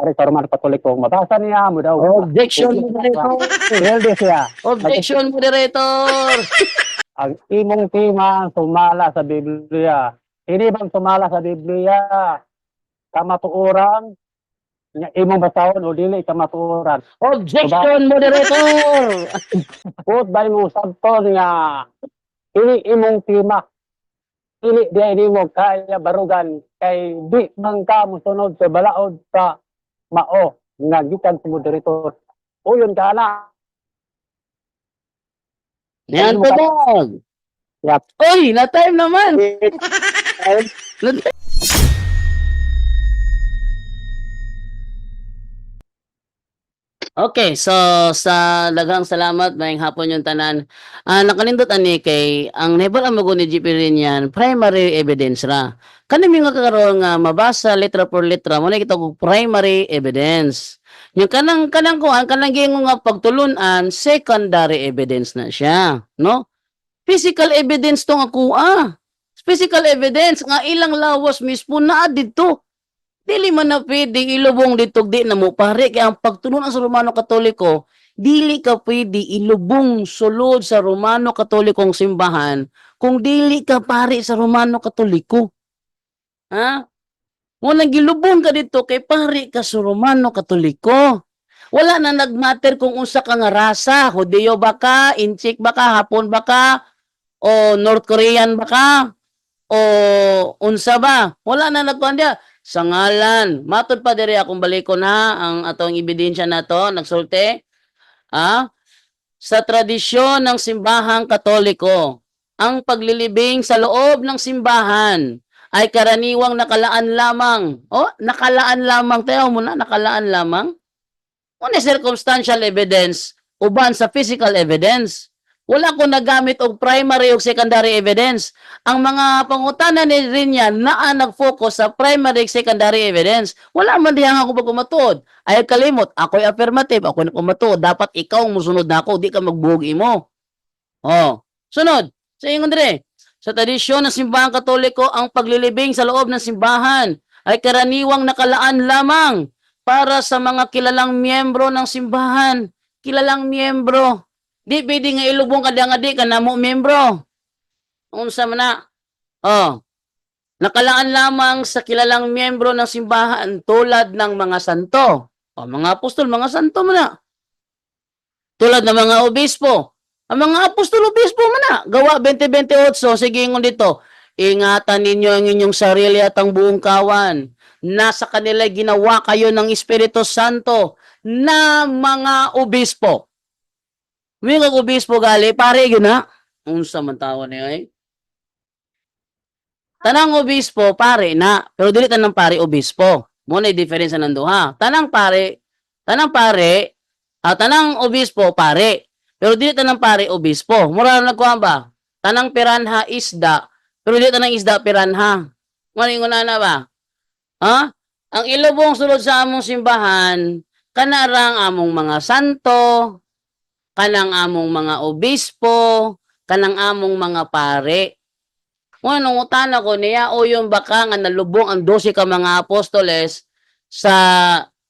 pare sa Roman Katoliko, mabasa niya mo daw. Objection, moderator. Hilde siya. Objection, moderator. Ang imong tima sumala sa Biblia. Ini bang sumala sa Biblia? Kamatuoran, nya imong basahon o dili kamatuoran. Objection, moderator. Put ba mo sabton nga ini imong tima. Dili dia ini mo kaya barugan kay di man ka mosunod sa balaod sa mao nga gikan sa moderator. Uyon ka na. Yan tubog. Yap. Uy, na-time naman. Okay, so sa daghang salamat maayong hapon yung tanan. Nakalindot ani kay ang nebal ang mago ni GP rin yan, primary evidence ra. Kani nga kakaroon nga mabasa letra por letra mo na kita og primary evidence. Yung kanang kuan kanang gingon nga pagtulunan secondary evidence na siya, no? Physical evidence to nga kuha. Physical evidence nga ilang lawas mismo naa didto. Dili man na pwedeng ilubong dito di na mo pare kaya ang pagtulungan sa Romano Katoliko dili ka pwede ilubong sulod sa Romano Katolikong simbahan kung dili ka pare sa Romano Katoliko. Ha? Mo gilubong ka dito kay pare ka sa Romano Katoliko. Wala na nagmatter kung unsa ka nga rasa, Hudyo ba ka, Inchik ba ka, Hapon ba ka, o North Korean ba ka, o unsa ba? Wala na nagkuan sa ngalan. Matod pa diri akong baliko na ang atong ebidensya nato nagsulti. Sa tradisyon ng simbahang Katoliko, ang paglilibing sa loob ng simbahan ay karaniwang nakalaan lamang. Nakalaan lamang. Tayo mo na, nakalaan lamang. Una circumstantial evidence, uban sa physical evidence. Wala ko nagamit og primary o secondary evidence. Ang mga pangutana ni rin yan naa nag-focus sa primary and secondary evidence. Wala man diyang ako pagkumatuod. Ay kalimot, ako'y affirmative, ako nagkumatuod. Dapat ikaw musunod na ako, di ka magbugi mo. Sunod. Sa ingon dire, sa tradisyon ng simbahang Katoliko, ang paglilibing sa loob ng simbahan ay karaniwang nakalaan lamang para sa mga kilalang miyembro ng simbahan. Kilalang miyembro. Di pwede nga ilubong ka nga di ka na mo membro. Unsa man na? Nakalaan lamang sa kilalang miyembro ng simbahan tulad ng mga santo. Mga apostol, mga santo man na. Tulad ng mga obispo. Ang mga apostol, obispo man na. Gawa 20:28, sige ngon dito. Ingatan ninyo ang inyong sarili at ang buong kawan. Nasa kanila ginawa kayo ng Espiritu Santo na mga obispo. May obispo gali, pare yun na. Unsa man tawon niya ay? Tanang obispo, pare na. Pero dili tanang pare obispo. Muna yung diferensya ng duha. Tanang obispo, pare. Pero dili tanang pare obispo. Mura na nagkuhan ba? Tanang piranha isda. Pero dili tanang isda piranha. Malingon na ba? Ang ilubong sulod sa among simbahan, kanarang among mga santo, kanang among mga obispo, kanang among mga pare. Nung utana ko niya, yung baka nga nalubong ang 12 ka mga apostoles sa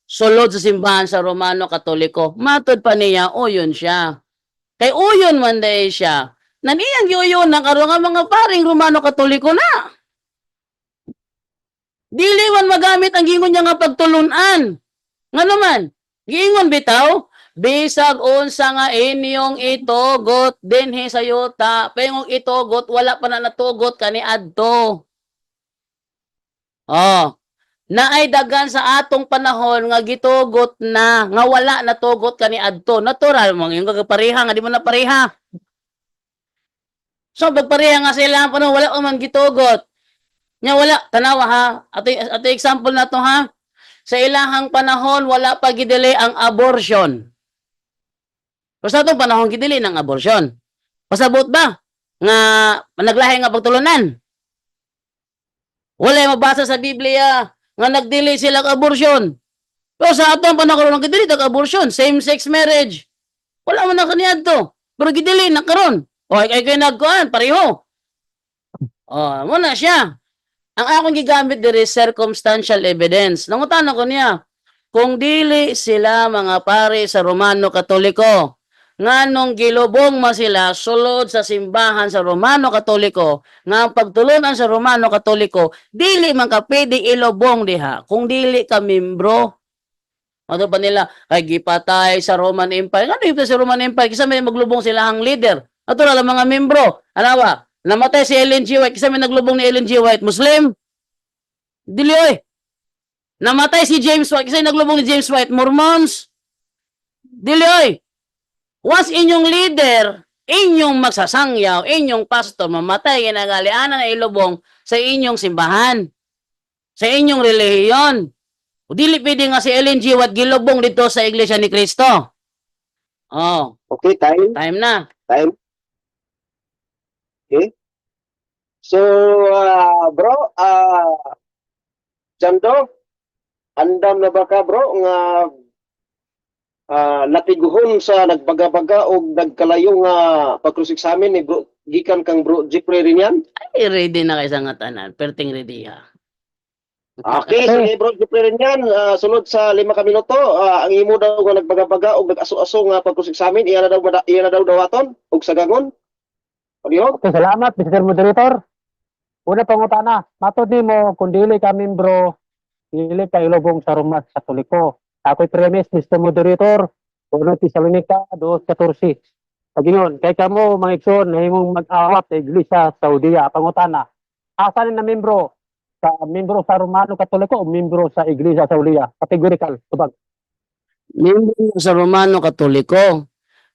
sulod sa simbahan sa Romano Katoliko. Matod pa niya, yun siya. Kay uyon man day siya. Naniyang yun na karoon nga mga paring Romano Katoliko na. Dili man magamit ang gingon niya nga pagtulunan. Nga naman, gingon bitaw, bisag unsa nga inyong itugot dinhi sa yuta, pengong itugot wala pa na natugot kani adto. Naay dagan sa atong panahon nga gitugot na nga wala natugot kani adto. Natural mo yung kagapareha nga di mo na pareha. So pagpareha nga sila panahon wala man gitugot. Nya wala tanawa ha. Ato example na to ha. Sa ilahang panahon wala pa gidili ang abortion. Pero sa itong panahon, gidili ng abortion. Pasabot ba? Nga naglahi nga pagtulunan. Wala mabasa sa Biblia nga nagdili silang abortion. Pero sa atong panahon, gidili ng abortion. Same-sex marriage. Wala man na kaniyad to. Pero gidili na karon. Ay kayo nagkuhan, pareho. Muna siya. Ang akong gigamit diri circumstantial evidence. Nangutan ko niya. kung dili sila mga pare sa Romano Katoliko. Nganong gilubong ma sila sulod sa simbahan sa Romano Katoliko, nga ang pagtulunan sa Romano Katoliko, dili man ka pwede ilubong diha kung dili ka membro. Ano pa nila, kay gipatay sa Roman Empire. Ano yung sa Roman Empire? Kisa may maglubong sila ang leader. Ato na lang mga membro. Ano ba? Namatay si Ellen G. White. Kisa may naglubong ni Ellen G. White. Muslim? Dili oy. Namatay si James White. Kisa naglubong ni James White. Mormons? Dili oy. Once inyong leader, inyong magsasangyaw, inyong pastor, mamatay, ginagalianan na ilubong sa inyong simbahan, sa inyong relihiyon. O dili pwede nga si Ellen G. White gilubong dito sa Iglesia ni Cristo. Oh, Okay, time na. time. Okay. So, bro, Jando, andam na ba ka, bro, nga natiguhon sa nagbaga-baga o nagkalayo nga pag-cross examine ni bro, gikan kang bro Jeffrey rin yan? Ay, ready na kayo sa nga tanan. Perting ready ha. Okay, sige bro Jeffrey rin yan. Sunod sa 5 ka minuto, ang imo daw nga nagbaga-baga o nag-aso-aso nga pag-cross examine, iyan na daw dawaton og sagangon. Pagihog? Okay, salamat, Mr. Moderator. Una pangutana, matod mo kung dili ka membro, dili ka ilubong sa Roman Katoliko. Ako'y premise, Mr. Moderator, 1 Tesalonica 2:14. Paginoon, kay kamo mga igsoon na himong mag-awat sa Iglesia Saudiya, pangutana, asa na membro sa Romano Katoliko o membro sa Iglesia Saudiya? Categorical, tubag. Membro sa Romano Katoliko.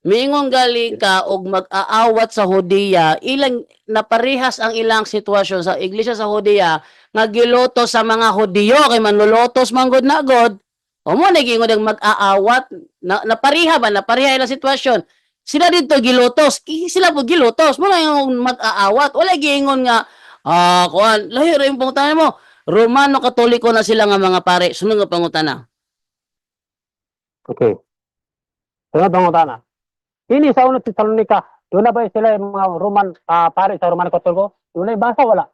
Miingon gali ka og mag-aawat sa Hudiya, ilang naparehas ang ilang sitwasyon sa Iglesia sa Hudiya nga giloto sa mga Hudiyo kay manlolotos man gud na god. O mo nagingon ang mag-aawat napariha ba napariha ilang sitwasyon. Sila dito gilotos, sila po gilotos. Mo lang yung mag-aawat. Wala giingon nga kuan, lahi ra yung pangutana mo. Romano Katoliko na sila nga mga pare. Sunod nga pangutana. Okay. Sunod pangutana. Ini sa 1 Tesalonica, doon na ba sila yung mga Roman, pare sa Romano Katoliko? Doon na yung basa, wala.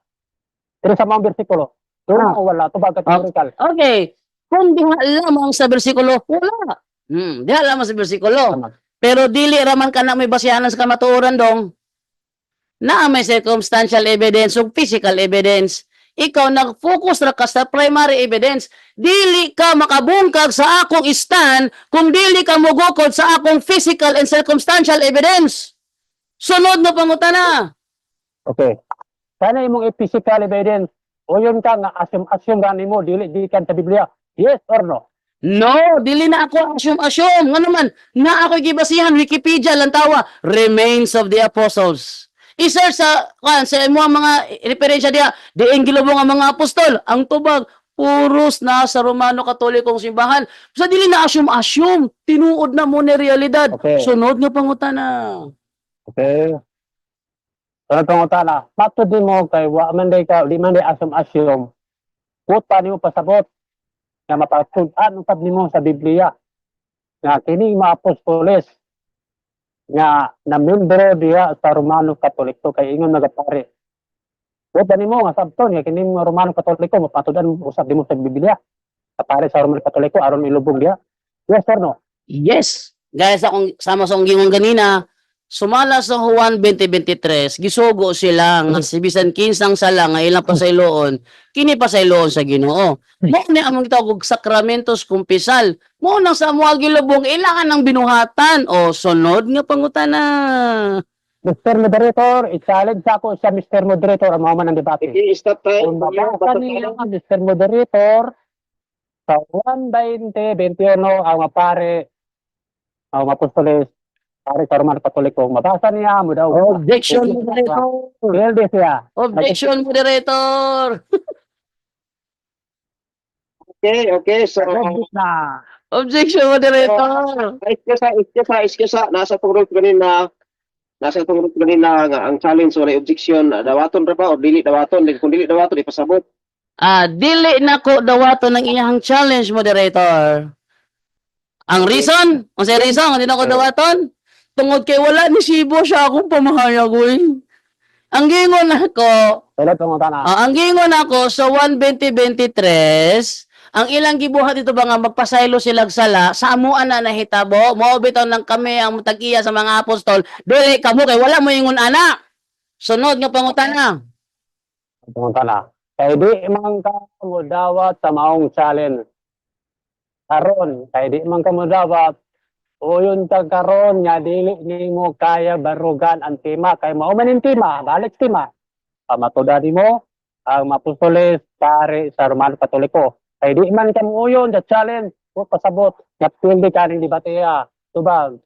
Pero sa mga bersikulo, doon na wala. Tubag categorical. Okay. Kung diha lamang sa bersikulo, wala. Diha lamang sa bersikulo. Pero dili raman ka na may basihanan sa kamatuoran dong. Na may circumstantial evidence ug physical evidence. Ikaw nag-focus ra ka sa primary evidence. Dili ka makabungkag sa akong stand kung dili ka mogokod sa akong physical and circumstantial evidence. Sunod na pangutana. Okay. Sana imong physical evidence o yun ka nga assume gani mo dili kan sa Biblia. Yes or no? No, dili na ako assume. Nga naman, na ako gibasihan Wikipedia lang tawa, Remains of the Apostles. Isa sa mga referensya diya, diin gilubong ang mga apostol, ang tubag puros na sa Romano Katolikong simbahan. Sa dili na assume, tinuod na mo ni realidad. Okay. Sunod nga pangutana. Okay. Sunod pangutana. Matod din mo kay wa man day ka, di man day assume. Puta ni mo pasabot nga mapatudan pad nimo sa Biblia nga kini mga apostoles nga na membro diha sa Romano Katoliko kay ingon nagapare. Puta nimo nga sabton nga kini mga Romano Katoliko mapatudan usab nimo sa Biblia. Kapare sa Romano Katoliko aron ilubong diha. Yes or no? Yes. Guys, akong sama sa akong gingon ganina, sumala sa Juan 20:23, gisugo sila nga si bisan kinsang sala nga ilang pasayloon, kini pasayloon sa Ginoo. Mo ni among tawag sakramentos kumpisal. Mo nang sa moa gilubong ilangan ng binuhatan o sunod nga pangutana. Mr. Moderator, i-challenge ako sa Mr. Moderator ang mga man ang debate. I-stop Kung tayo. mabasa niyo ang Mr. Moderator sa 1:20:21 ang mapare ang apostoles pare sa Romano Katoliko mabasa niya mo daw. Objection, moderator. Pwede siya. Objection, moderator. Okay. So, Objection na. Objection, moderator. excuse. Nasa tungkol kanina nga ang challenge wala objection. Dawaton ra ba o dili dawaton? Kung dili dawaton ipasabot. Dili na ko dawaton ng iyang challenge, moderator. Ang reason? Ang sa reason, hindi na ko dawaton. Tungod kay wala ni Sibo siya akong pamahayag, uy. Ang gingon ako, Wala pangutana. ang gingon ako sa 1:20:23, ang ilang gibuhat dito ba nga magpasaylo silag sala sa amuan na nahitabo mao bitaw ng kami ang mutag-iya sa mga apostol dili kamo kay wala mo ingon ana. Sunod nga pangutana. Pumunta na. Kay di man ka mudawat sa maong challenge. Karon, kay di man ka mudawat, uyon ka karon nga dili nimo kaya barugan ang tema kay mao man ang tema, balik tema. Pamatuda mo ang mapustulis pare sa Romano Katoliko. Kay di man ka uyon sa challenge, o pasabot, nga pildi ka ning debateya. Tubag.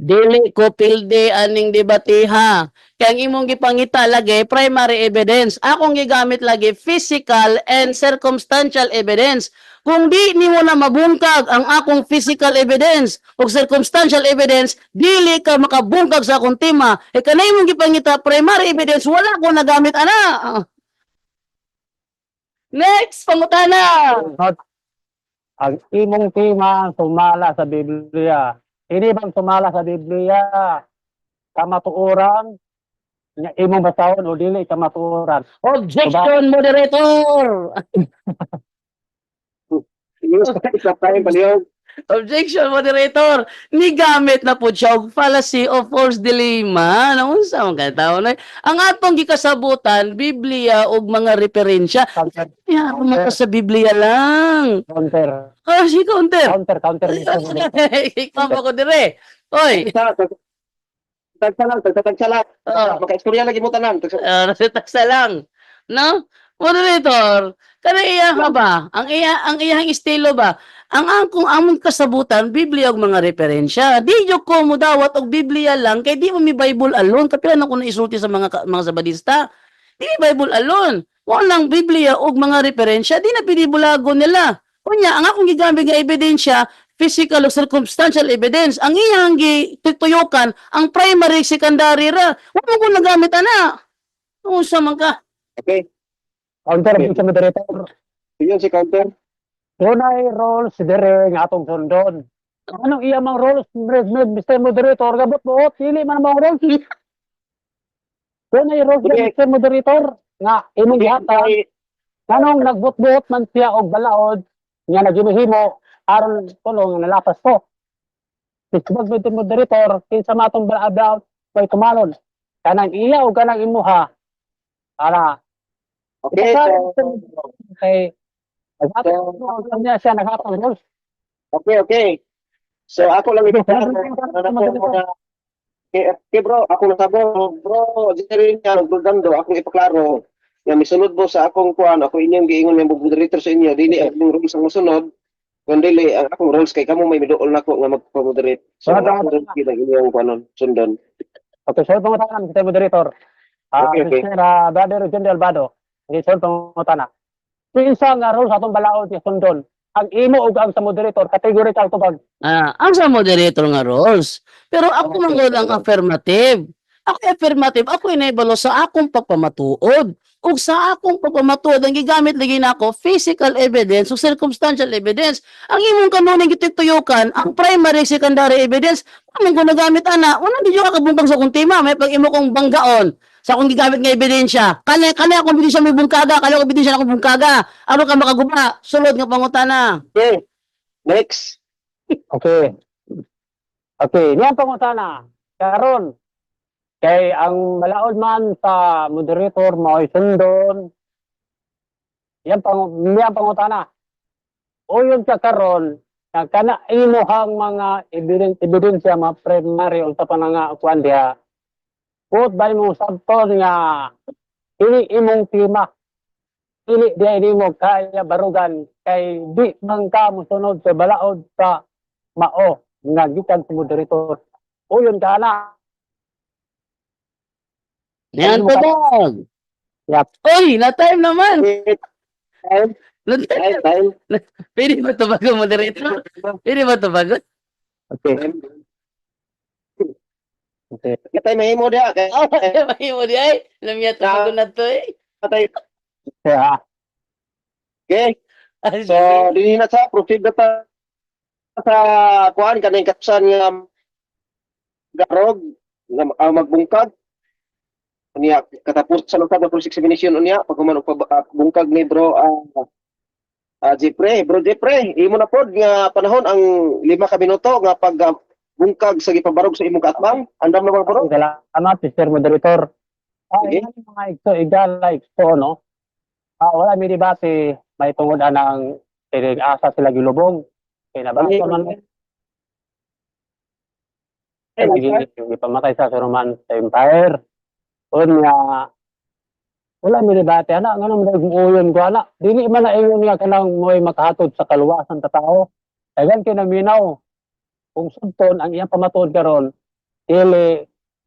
Dili ko pilde aning debateha. Kaya ang imong gipangita lagi primary evidence. Akong gigamit lagi physical and circumstantial evidence. Kung di nimo na mabungkag ang akong physical evidence o circumstantial evidence, dili ka makabungkag sa akong tema. E kanay imong gipangita primary evidence, wala ko nagamit ana. Next, pangutana. Not ang imong tema sumala sa Biblia. Ini bang sumala sa Biblia? Kamatuoran nga imong basahon o dili kamatuoran. Objection, moderator. Isa tayo palihog. Objection, moderator. Ni gamit na po siya og fallacy of false dilemma. Naunsa man ka tao na. Ang atong gikasabutan, Biblia og mga referensya. Counter, Ya, mga sa Biblia lang. counter, Oh, si counter. counter. Ikaw ko dire. Oy, Tagsalang. oh, Maka-istorya lagi mo tanan. taksa lang. No? Moderator, kana iya ka ba? Ang iyang estilo ba? Ang angkong among kasabutan, Biblia og mga referensya. Di jo ko mo dawat og Biblia lang kay di mo mi Bible alone. Kapilan ako na isulti sa mga sabadista. Di mi Bible alone. Walang Biblia og mga referensya, di na pinibulago nila. Kunya, ang akong gigamit nga ebidensya, physical o circumstantial evidence. Ang iyang gitutuyokan, ang primary, secondary ra. Wa mo ko nagamit ana. Unsa man ka? Okay. Counter, sa moderator. Yun si counter. Dunay rules dire nga atong sundon. Anong iya mang rules, Mr. Moderator? Gabot mo, dili man mga rules. Dunay rules, Okay. Mr. Moderator, nga imong gihatag. Anong nagbut-but man siya og balaod nga nagimihimo aron tulong nalapas ko. Bisbag Mr. Moderator, kinsa matong balaod may tumalon. Kanang iya o kanang imuha. Para Okay, so, kay niya siya naghatag rules. okay. So, ako lang ipaklaro. Okay, bro, ako nasabo. Bro, Jerry niya, nagdudando, akong ipaklaro. Nga misunod mo sa akong kuan, ako inyong giingon nga moderator sa inyo, dili ang rules ang musunod. Kung dili, ang akong rules kay kamo may miduol na ko nga magpamoderate. So, Wala, ako wala. rules gilang inyong kuanon, sundan. Okay, so pangutana Mr. Moderator. Okay. Mr. Brother General Bado. Okay, so pangutana. Kinsa nga rules atong balaod nga sundon? Ang imo ug ang sa moderator categorical tubag. Ang sa moderator nga roles. Pero ako manggod ang affirmative. Ako inibalo sa akong pagpamatuod. Ug sa akong pagpamatuod, ang gigamit lagi na ako, physical evidence o circumstantial evidence. Ang imong kanuning gituyukan, ang primary, secondary evidence, among ko nagamit ana, wala di ka kabungkag sa akong tema, may pag imo kong banggaon sa akong gigamit nga ebidensya. Kani akong ebidensya may bungkaga, kani akong ebidensya na akong bungkaga. Ano ka makaguba? Sulod nga pangutana. Okay, next. Okay. Okay, niyan pangutana. Karon kay ang malaod man sa moderator mo sundon. Niyan pangutana. Uyon sa karon nga kana imuhang mga ebidensya mga primary unsa pa nga kuan diha. Put ba mo sabton nga ini imong tema. Dili di mo kaya barugan kay di man ka mosunod sa balaod sa mao nga gikan sa moderator. Uyon ka na. Yan tubog. Yap. Oy, na-time naman. Time. Pwede ba ito bago, moderator? Pwede ba ito bago? Okay. Okay. Katay mahimo dia kay May mo di ay. Alam niya ito bago na ito eh. katay. Kaya Okay. Ay, So, dili na sa proceed na ta sa kuan kanang katsan nga garog nga magbungkag. Unya katapos sa lokal na examination unya pag man bungkag ni bro Jeffrey, bro Jeffrey, imo na pod nga panahon ang 5 ka minuto nga pag bungkag sa gipabarog sa imong kaatbang. Andam na ba bro? Salamat, Mr. Moderator. Sige. Yan yung mga igala, no? Wala may debate, may tungod ng asa sila gilubong. Kaya nabasa man yung ipamatay sa Roman Empire. Nga, wala may debate, anak, nga naman nag-uyon ko, anak. Dili man na ingon nga kanang mo'y makahatod sa kaluwasan ta tao. Dagan kinaminaw, kung sunton, ang iyang pamatod karon dili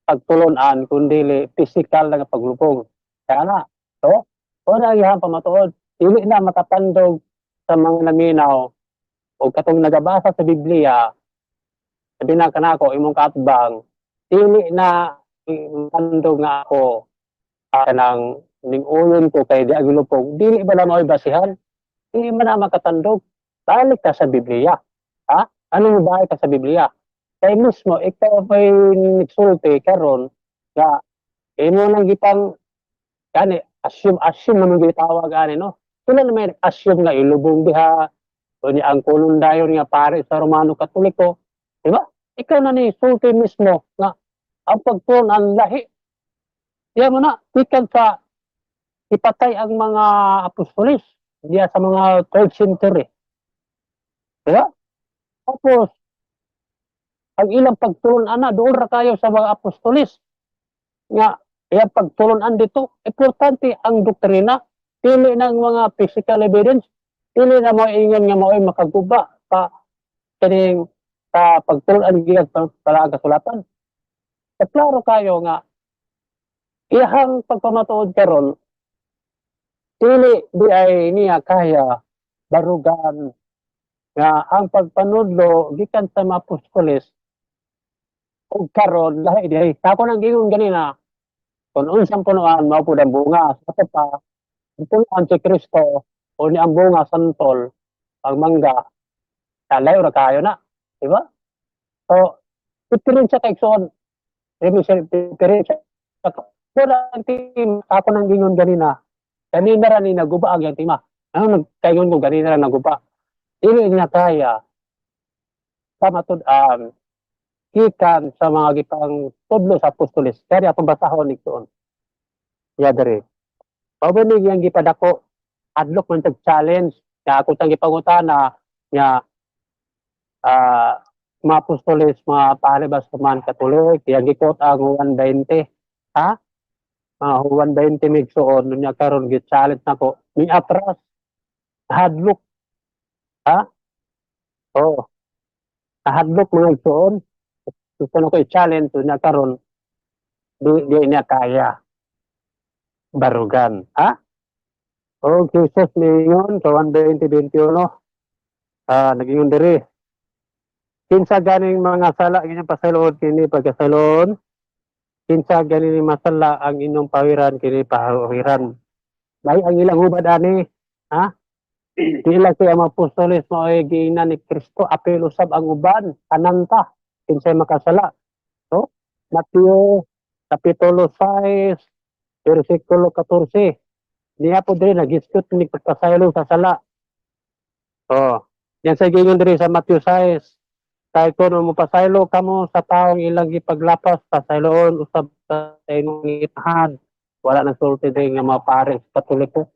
pagtulunan, kundi physical na paglupong. Kaya na, so, na ang iyang pamatuod, dili na makapandog sa mga naminaw o katong nagabasa sa Biblia, sabi na kanako, imong katbang, dili na mandog nga ako kanang ning-uyon ko kay di agilupong, dili ba na mo'y basihan? Dili man na makatandog. Balik ka sa Biblia. Ha? Ano mo balik ka sa Biblia? Kay mismo, ikaw may nagsulti karon nga imo nang gipang gani, assume naman gitawag gani, no? Sila na may assume nga ilubong diha o ni ang kulong dayon nga pare sa Romano Katoliko. Di ba? Ikaw na ni sulti mismo nga ang pagtuon ang lahi. Diyan mo na, ikan sa ipatay ang mga apostolis diya sa mga 3rd century. Di ba? Tapos, ang ilang pagtulon doon ra kayo sa mga apostolis nga iyang pagtulunan dito, importante ang doktrina, pili ng mga physical evidence, pili na mo ingon nga mao'y makaguba pa kaning sa pagtulunan giyag pala kasulatan. Sa klaro kayo nga iyang pagpamatuod karon dili di ay niya kaya barugan nga ang pagpanudlo gikan sa mga apostolis ug karon lahi di ako nang gingon ganina kung unsang punuan mao pud ang bunga sa pa punuan si Kristo o ni ang bunga santol ang mangga talay ra kayo na, di ba? So diferensya kay son diferensya wala ang team ako nang gingon ganina ra ni naguba ang yang tima ano nagkaingon ko ganina ra naguba dili niya kaya pamatud-an gikan sa mga gipang tudlo sa apostolis kaya atong basahon igsoon ya dere pabani yang gipadako adlok man tag challenge na ako tang gipangutana nya mga apostolis mga palibas man Katolik yang gikot ang 120 ha mga 120 migsoon nya karon gi challenge nako ni atras hadlok ha oh hadlok mga igsoon gusto na ko i-challenge niya karon di niya kaya barugan ha o Jesus ningon sa 1:20-21 nagingon diri kinsa ganing mga sala inyong pasalod kini pagkasalon kinsa ganing masala ang inyong pawiran kini pawiran may ang ilang hubad ani ha dila kay ang apostoles mo ay giingnan ni Kristo apil usab ang uban kananta kinsay makasala. So, Mateo Kapitulo 6, versikulo 14. Niya po din, nag-iskut ni pagpasaylo sa sala. So, yan sa gingon din sa Mateo 6. Kahit kung mo pasaylo kamo sa taong ilang ipaglapas, pasayloon, usab sa inyong itahan. Wala nang sulti din nga mga pares Katoliko.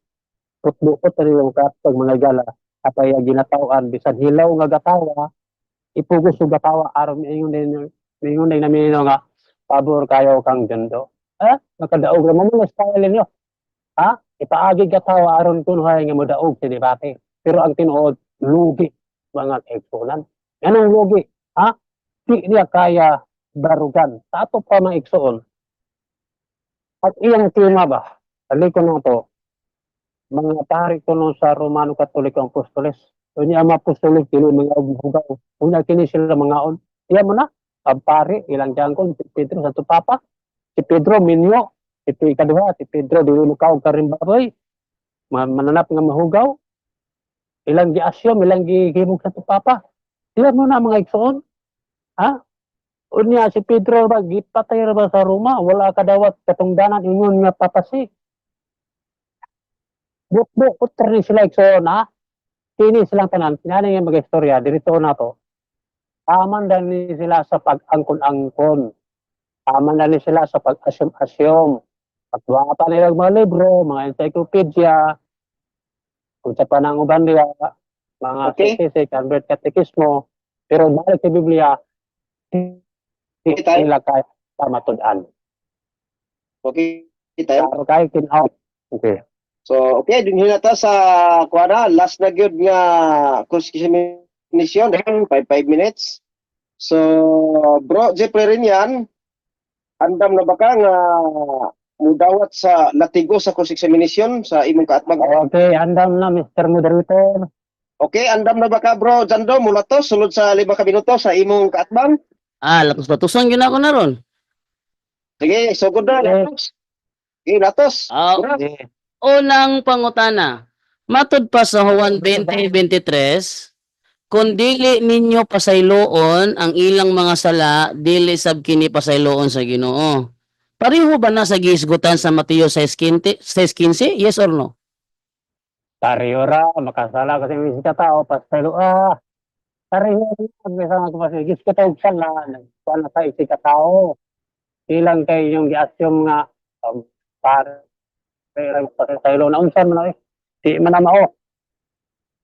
Putbukot na yung kapag mga gala. At ay ginatawaan, bisan hilaw nga gatawa, ipugos yung gatawa aron ingon din namin nga pabor kayo kang gando nakadaog ra mo na style niyo ha ipaagi gatawa aron kunhay nga modaog sa debate pero ang tinuod lugi mga eksonan anong lugi ha di niya kaya barugan sa ato pa mga eksoon at iyang tema ba aliko na to mga pari kuno sa Romano Katoliko Apostoles unya ang apostoles kini mga hugaw unya kini sila mga on iya mo na ang pari ilang jangkon si Pedro sa tupapa si Pedro minyo si ikaduha si Pedro dili mukaw karim baboy mananap nga mahugaw ilang gi-assume ilang gihimog sa tupapa iya mo na mga igsoon ha unya si Pedro ba gipatay ra ba sa Roma wala kadawat katungdanan ingon nga papasi buk-buk utri sila igsoon ha kini silang tanan, kinani nga mag-istorya, dirito na to. Taman na ni sila sa pag-angkon-angkon. Taman na ni sila sa pag-asyom-asyom. At wala pa nilang mga libro, mga encyclopedia, kung sa panang uban nila, mga Okay. sisig, convert katekismo, pero balik sa Biblia, hindi tayo. nila kaya matudan. Okay tayo. Pero kahit kinaw. Okay. So, okay, din ta sa kuana, last na gyud nga mission, 5 minutes. So, bro, Jeffrey rin yan, andam na ba ka nga mudawat sa latigo sa cross-examination sa imong kaatbag? Okay, andam na Mr. Moderator. Okay, andam na ba ka, bro, Jando, mula to, sulod sa 5 ka minuto sa imong kaatbang? Lakas batusan yun ako na ron. Sige, sugod na, Okay. latos. Okay, latos. Bro. Okay. Unang pangutana, matud pa sa Juan 20:23, kung dili ninyo pasayloon ang ilang mga sala, dili sab kini pasayloon sa Ginoo. Pareho ba na sa giisgutan sa Mateo 6:15? Yes or no? Tariora, makasala kasi may sika tao, pastelo, tariora, pagkasama ko pasigis ka tawag sala, nagkuhan na sa isika tao. Ilang kayo yung gi-assume nga, para pasaylo na unsan mo na di man na mao.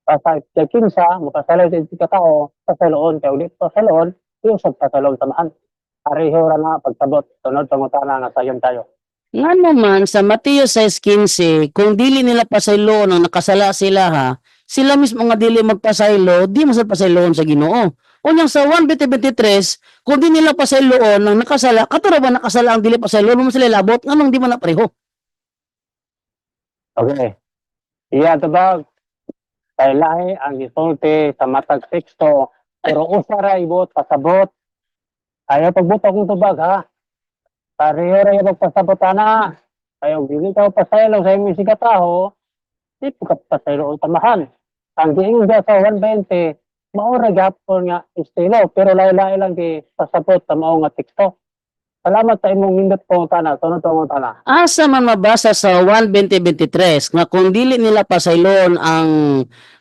Pasay, kinsa, makasala sa isika tao, pasayloon, kaya ulit pasayloon, yung sa pasayloon samahan. Tariora na, pagsabot, tunod, pangutana, nga sayon tayo. Nga naman, sa Mateo 6:15, kung dili nila pasaylo nang nakasala sila ha, sila mismo nga dili magpasaylo, di masal pasayloon sa Ginoo. Unyang sa 1:23, kung di nila pasayloon nang nakasala, katuro ba nakasala ang dili pasaylo, mo sila labot, nganong di man na pareho? Okay. Iya tabag kay lahi ang gisulti sa matag teksto pero usa ra ibot pasabot. Ayaw pagbutang kong tubag ha. Pareho ra yung pagpasabot ana. Ayaw dili ka pasaylo sa imong sigataho. Di po ka pasaylo ang tamahan. Ang giingin sa 120 mao ra gyapon nga estilo pero lain-lain lang di pasabot sa mao nga teksto. Salamat sa imong nindot po tana, sunod po tana. Asa man mabasa sa 1:20-23 nga kung dili nila pasayloon ang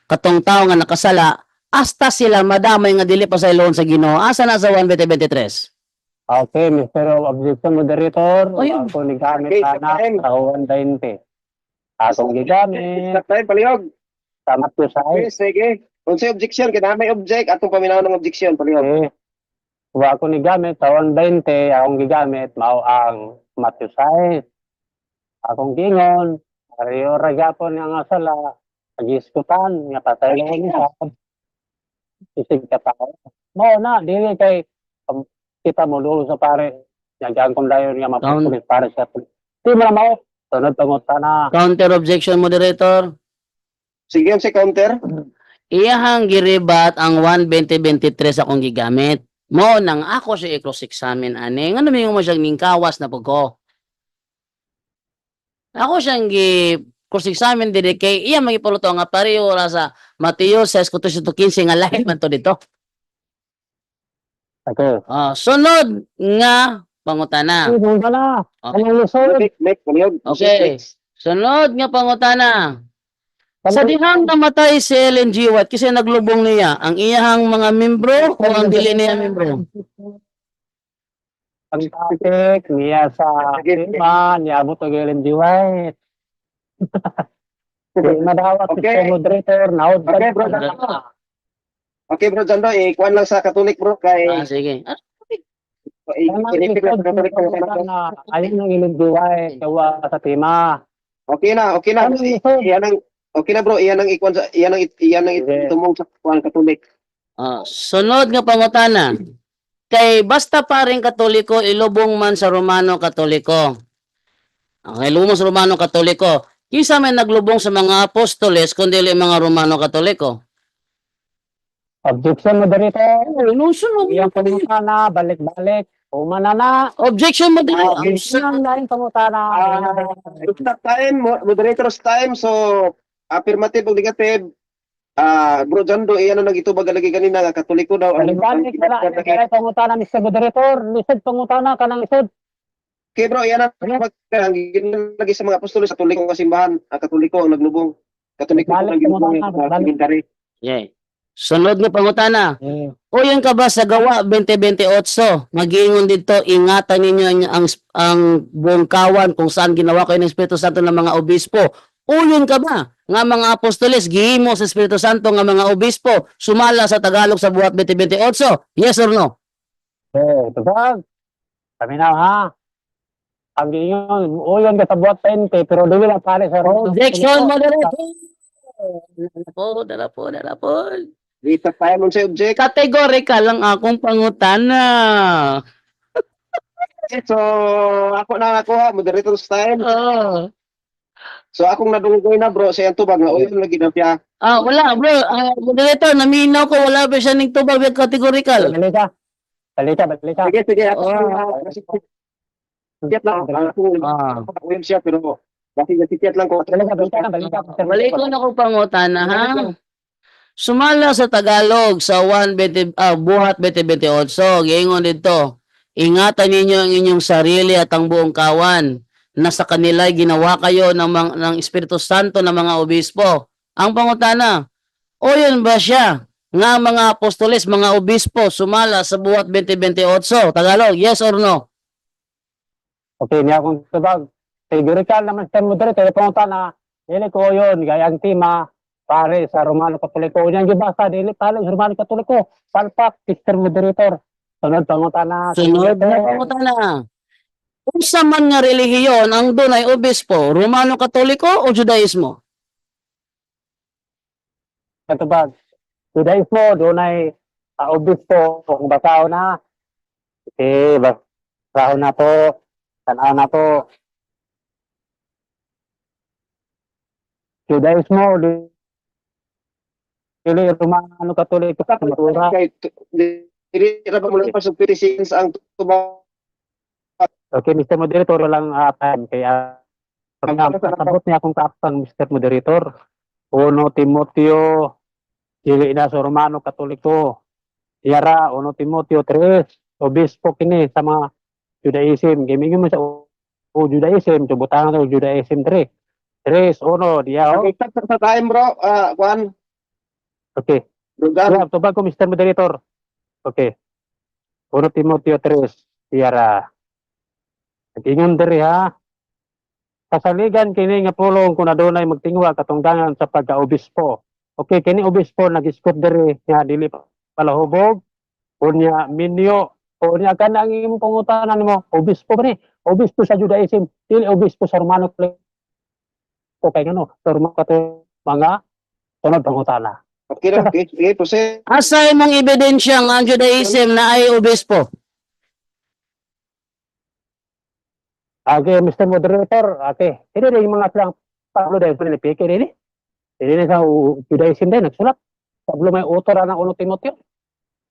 katong tawo nga nakasala, hasta sila madamay nga dili pasayloon sa Ginoo. Asa na sa 1:23? Okay, Mr. Objection Moderator, Oy, ako ni gamit Okay, na time. sa 120. Akong gigamit Start tayo, palihog. sa Matthew Okay, 6. sige. Kung sa objection, kaya may object, atong paminaw ng objection, palihog. Okay. Wa ako ni gamit sa 120, akong gigamit mao ang Matthew 6. Akong gingon, ariyo ra gyapon nga sala, pagiskutan nga pataylo niya. Isig ka tao. Mao na dili kay kita mo dulo sa pare. Nagyan kong dayon nga mapupulis para sa di mo na mao. Sunod pangutana. Counter objection, moderator. Sige, yung si counter. Iyahang giribat ang 1:20-23 akong gigamit. Mo nang ako siya i-cross-examine ani. Ngano mi mo siyang ningkawas na pagko. Ako siyang cross-examine diri kay iya magipuluto nga pareho ra sa Mateo 6:15 nga lahi man to dito. Okay. Sunod nga pangutana. Ano ba na? Okay. Anong lusod? Make, palihog. Okay. Sunod nga pangutana. Sa dihang namatay si Ellen G. White kasi naglubong niya ang iyahang mga membro o ang dili niya membro. Ang topic niya sa tema, niabot og Ellen G. White. Di madawat Okay. si moderator, naod Okay, bro. Okay, bro, Jando, ikuan lang sa Katolik, bro, kay Sige. inipig lang sa Katolik. Ayun ang Ellen G. White, kawa sa tema. Okay na. Ano yung lusod? Okay na, bro, iyan ang ikuan sa iyan ang itumong sa kuan Katolik. Sunod nga pangutana. Kay basta pa rin Katoliko, ilubong man sa Romano Katoliko. Okay, lumong sa Romano Katoliko. Kisa may naglubong sa mga apostoles, kundi mga Romano Katoliko. Objection moderator. Sunod. Iyang pangutana, balik-balik. Umanana. Objection mo din. Okay. Ang lain pangutana. Stop time, moderator's time, so affirmative o negative. Bro Jando, iyan ang nagitubag lagi kanina nga Katoliko daw ang Balik-balik na. Kaya pangutana, Mr. Moderator. Lisod pangutana ka ng lisod. Okay, bro, iyan ang lagi sa mga apostolos sa Katoliko nga simbahan, ang Katoliko ang naglubong. Katoliko ang Balik naglubong pangutana, sa balik. seminary. Yeah. Sunod nga pangutana. Eh, Uyon ka ba sa gawa 2028? Mag-iingon dito, ingatan ninyo ang buong kawan kung saan ginawa kayo ng Espiritu Santo ng mga obispo. Uyon ka ba nga mga apostoles, gihimo sa Espiritu Santo nga mga obispo, sumala sa Tagalog sa buhat 2028? Yes or no? tubag. Kami na ha. Ang inyo, uyon ka sa buhat 20, pero dili lang pare sa Objection, moderator! Dala po. Dito tayo mo sa object. Kategorikal lang akong pangutana. So, ako na nakuha, moderator style. Oh. So, akong nadunggoy na bro, sa tubag nga, uyon lagi na siya. Wala, bro. Moderator, naminaw ko, wala ba siya ning tubag yung kategorikal? Balita. Sige, ako. Sikat lang. Ako yun siya, pero kasi sikat lang ko. Balita. Balik ko na ko pangutana, ha? Sumala sa Tagalog sa buhat 2028. Giingon dito, ingatan ninyo ang inyong sarili at ang buong kawan na sa kanila ginawa kayo ng Espiritu Santo ng mga obispo. Ang pangutana, o yun ba siya nga mga apostoles, mga obispo sumala sa buhat 2028? Tagalog, yes or no? Okay, niya akong tubag. Sigurikal naman sa moderator, punta na, dili ko yun, gayang tima, pare sa Romano Katoliko. Yan yung basta, dili pare sa Romano Katoliko. Palpak, Mr. Moderator. Sunod pangunta na. Sunod na pangutana. Kung sa man nga relihiyon ang doon ay obispo, Romano Katoliko o Judaismo? Katubag. Judaismo, doon ay obispo, kung basaw na. Okay, basaw na to. Tanaw na to. Judaismo, dili Romano Katoliko sa kultura. Dili ra ba mo lang pasugpitisin ang tubag. Okay, Mr. Moderator, walang time. Kaya, kasabot niya akong kapang, Mr. Moderator. 1 Timoteo, dili na sa Romano Katoliko. Yara, 1 Timoteo 3, obispo kini sa mga Judaism. Gamingin mo sa Judaism, tubutangan sa Judaism 3. 3, 1, diya. Okay, sa time bro, kuan. Okay. Lugar. Yeah, tubag ko, Mr. Moderator. Okay. 1 Timoteo 3, Yara. Nag-ingon diri ha. Kasaligan kini nga pulong kung adunay magtingwa katungdangan sa pagka-obispo. Okay, kini obispo nag-iskot diri nga dili palahubog. Unya minyo. Unya kana ang imong pangutanan nimo, obispo ba ni? Obispo sa Judaism, dili obispo sa Romano Katoliko. Kay ngano, sa Romano Katoliko mga sunod pangutana. Okay, sige, proceed. Asa imong ebidensya nga ang Judaism na ay obispo? Okay, Mr. Moderator, okay. Ini rin yung mga silang Pablo dahil sa nilipike rin eh. Ini sa Judaism din, nagsulat. Pablo may autor ng 1 Timoteo.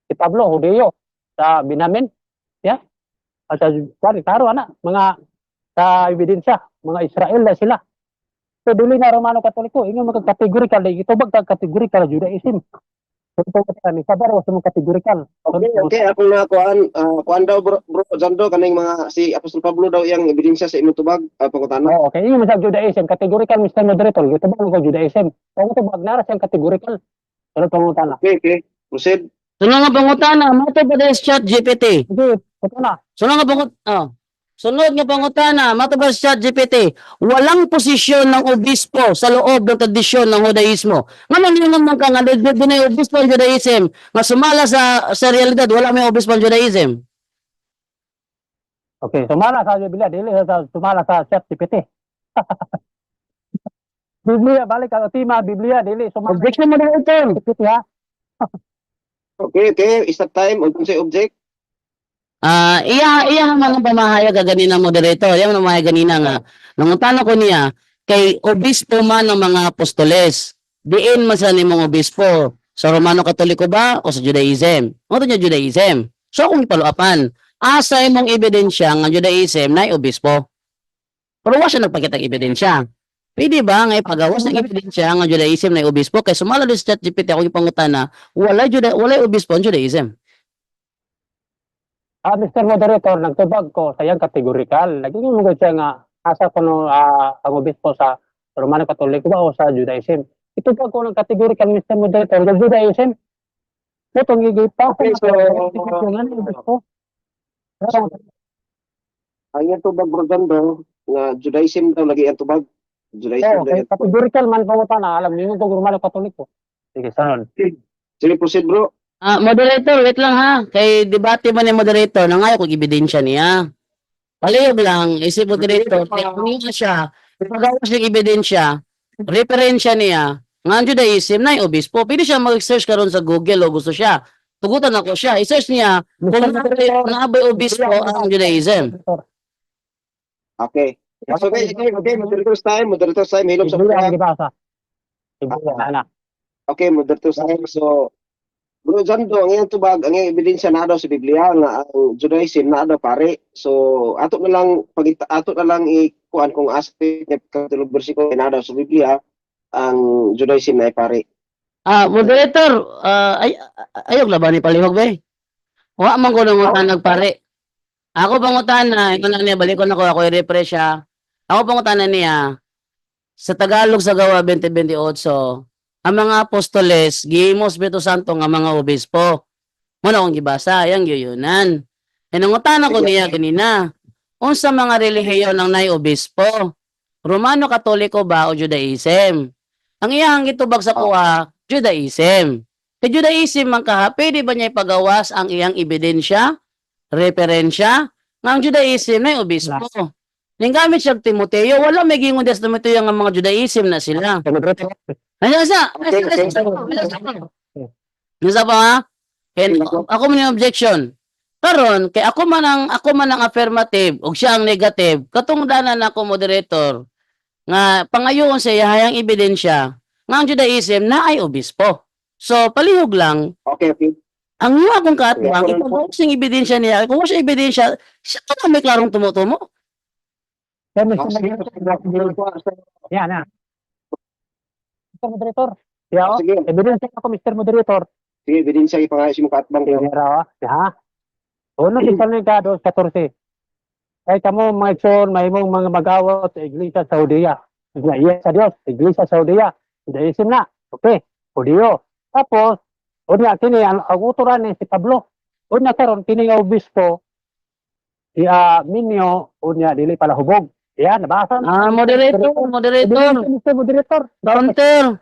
Si Pablo, Hudeo, sa Binamin. Yeah. At sa Taro, mga sa ebidensya, mga Israel na sila. So, dili na Romano Katoliko, inyo magkategorikal, ito magkategorikal Judaism. So, ito ni sabar o sa mga kategorikal. Okay, ako na kuan daw bro, Jando kaning mga si Apostol Pablo daw yang ebidensya sa imong tubag pangutana. Oh, okay, inyo sa Judaism, kategorikal, Mr. Moderator. Ito ba ang Judaism? Kung ito bagnara siyang kategorikal. Sunod pangutana. Okay, proceed. Sunod nga pangutana, mato ba des chat GPT? Sige, ito na. Sunod nga pangutana, mato ba sa chat GPT? Walang posisyon ng obispo sa loob ng tradisyon ng Judaismo. Ngayon yung naman ka nga doon ay obispo ng Judaism, mas sumala sa realidad, wala may obispo ng Judaism. Okay, sumala sa Biblia, dili sa sumala sa ChatGPT. Biblia, balik ka tema, Biblia, dili sumala. Objection mo na ito. ChatGPT ha. Okay, start time ug say object. Iya man ang pamahayag ganina moderator. Iya man pamahayag ganina nga. Nung tanong ko niya, kay obispo man ng mga apostoles. Diin man sa nimong obispo. Sa Romano Katoliko ba o sa Judaism? O niya Judaism. So akong ipalo-apan. Asa imong ebidensya nga Judaism na obispo. Pero wa siya nagpakita ng ebidensya. Pwede ba nga ipagawas ng ebidensya nga Judaism na obispo? Kay sumala din sa ChatGPT ako ipangutana, wala obispo ang Judaism. Mr. Moderator, nagtubag ko sa iyang kategorikal. Naging mga siya nga asa ko no, ang obispo sa Romano Katoliko ba o sa Judaism. ito pa ko ng categorical Mr. Moderator, ng Judaism. Itong igipa ko Okay, so, ang iyang tubag, Bro Jando, nga Judaism daw lagi ang tubag. Judaism daw okay, yung tubag. categorical man po ta na alam niyo kung Romano Katoliko. Sige, sunod. Sige, proceed, bro. Moderator, wait lang ha. Kay debate man ni moderator, nangayo kung ebidensya niya. Palihog lang, isip moderator, kung siya, ipagawa siyang ebidensya, referensya niya, nga ang Judaism na yung obispo, pwede siya mag-search karon sa Google o gusto siya. Tugutan ako siya, i-search niya kung naabay obispo ang Judaism. Okay. Okay, moderator's time, hilom sa Biblia ang pagkak. gibasa. Biblia na. Okay, moderator's time. So, Bro Jando, ang iyang tubag, ang iyang ebidensya na daw sa Biblia nga ang Judaism na daw pare. So, ato na lang ikuan kung aspect ng katulog bersikulo na daw sa Biblia ang Judaism na ay pare. Moderator, ayog laban ni palihog ba? Wa man ko nang utanag pare. Ako pangutan na, ito na niya, balik ko na ko, ako i-refresh siya. Ako pangutan na niya, sa Tagalog sa Gawa 2028, ang mga apostoles, gihimo Espiritu Santo nga mga obispo. Muna akong gibasa, yang yuyunan. Nangutan ko niya ganina, unsa mga relihiyon ng nay obispo? Romano Katoliko ba o Judaism? Ang iyang gitubag sa kuha, Judaism. Sa Judaism man kaha, pwede ba niya ipagawas ang iyang ebidensya, referensya, nga ang Judaism na obispo? Ninggamit siya Timoteo, wala may gingon des Timoteo nga mga Judaism na sila. Nasa pa ha? Kaya ako man yung objection. Karon kay ako man ang affirmative ug siya ang negative. Katungdanan ako moderator nga pangayoon sa iyahang ebidensya nga ang Judaism na ay obispo. So palihog lang. Okay. Ang iyo akong kaatbang ipagawas yung ebidensya niya. Kung wala siya ebidensya, siya ka may klarong tumutumo. Yan na. Mr. Moderator. Yeah, Sige. ebidensya ako, Mr. Moderator. Sige, ebidensya ipangayo si mong kaatbang kayo. Ha? Una si Salmigado, 14. Kaya kamo mga ikson, may mong mga mag-awat sa Iglesia Saudiya. Iglesia sa Diyos, Iglesia Saudiya. Judaism na. Okay. Judeo. Tapos, unya kini ang uturan ni si Pablo. Unya karon kini nga obispo minyo unya dili pala hubog. Yan, nabasa na. Moderator. Mr. Moderator. Counter.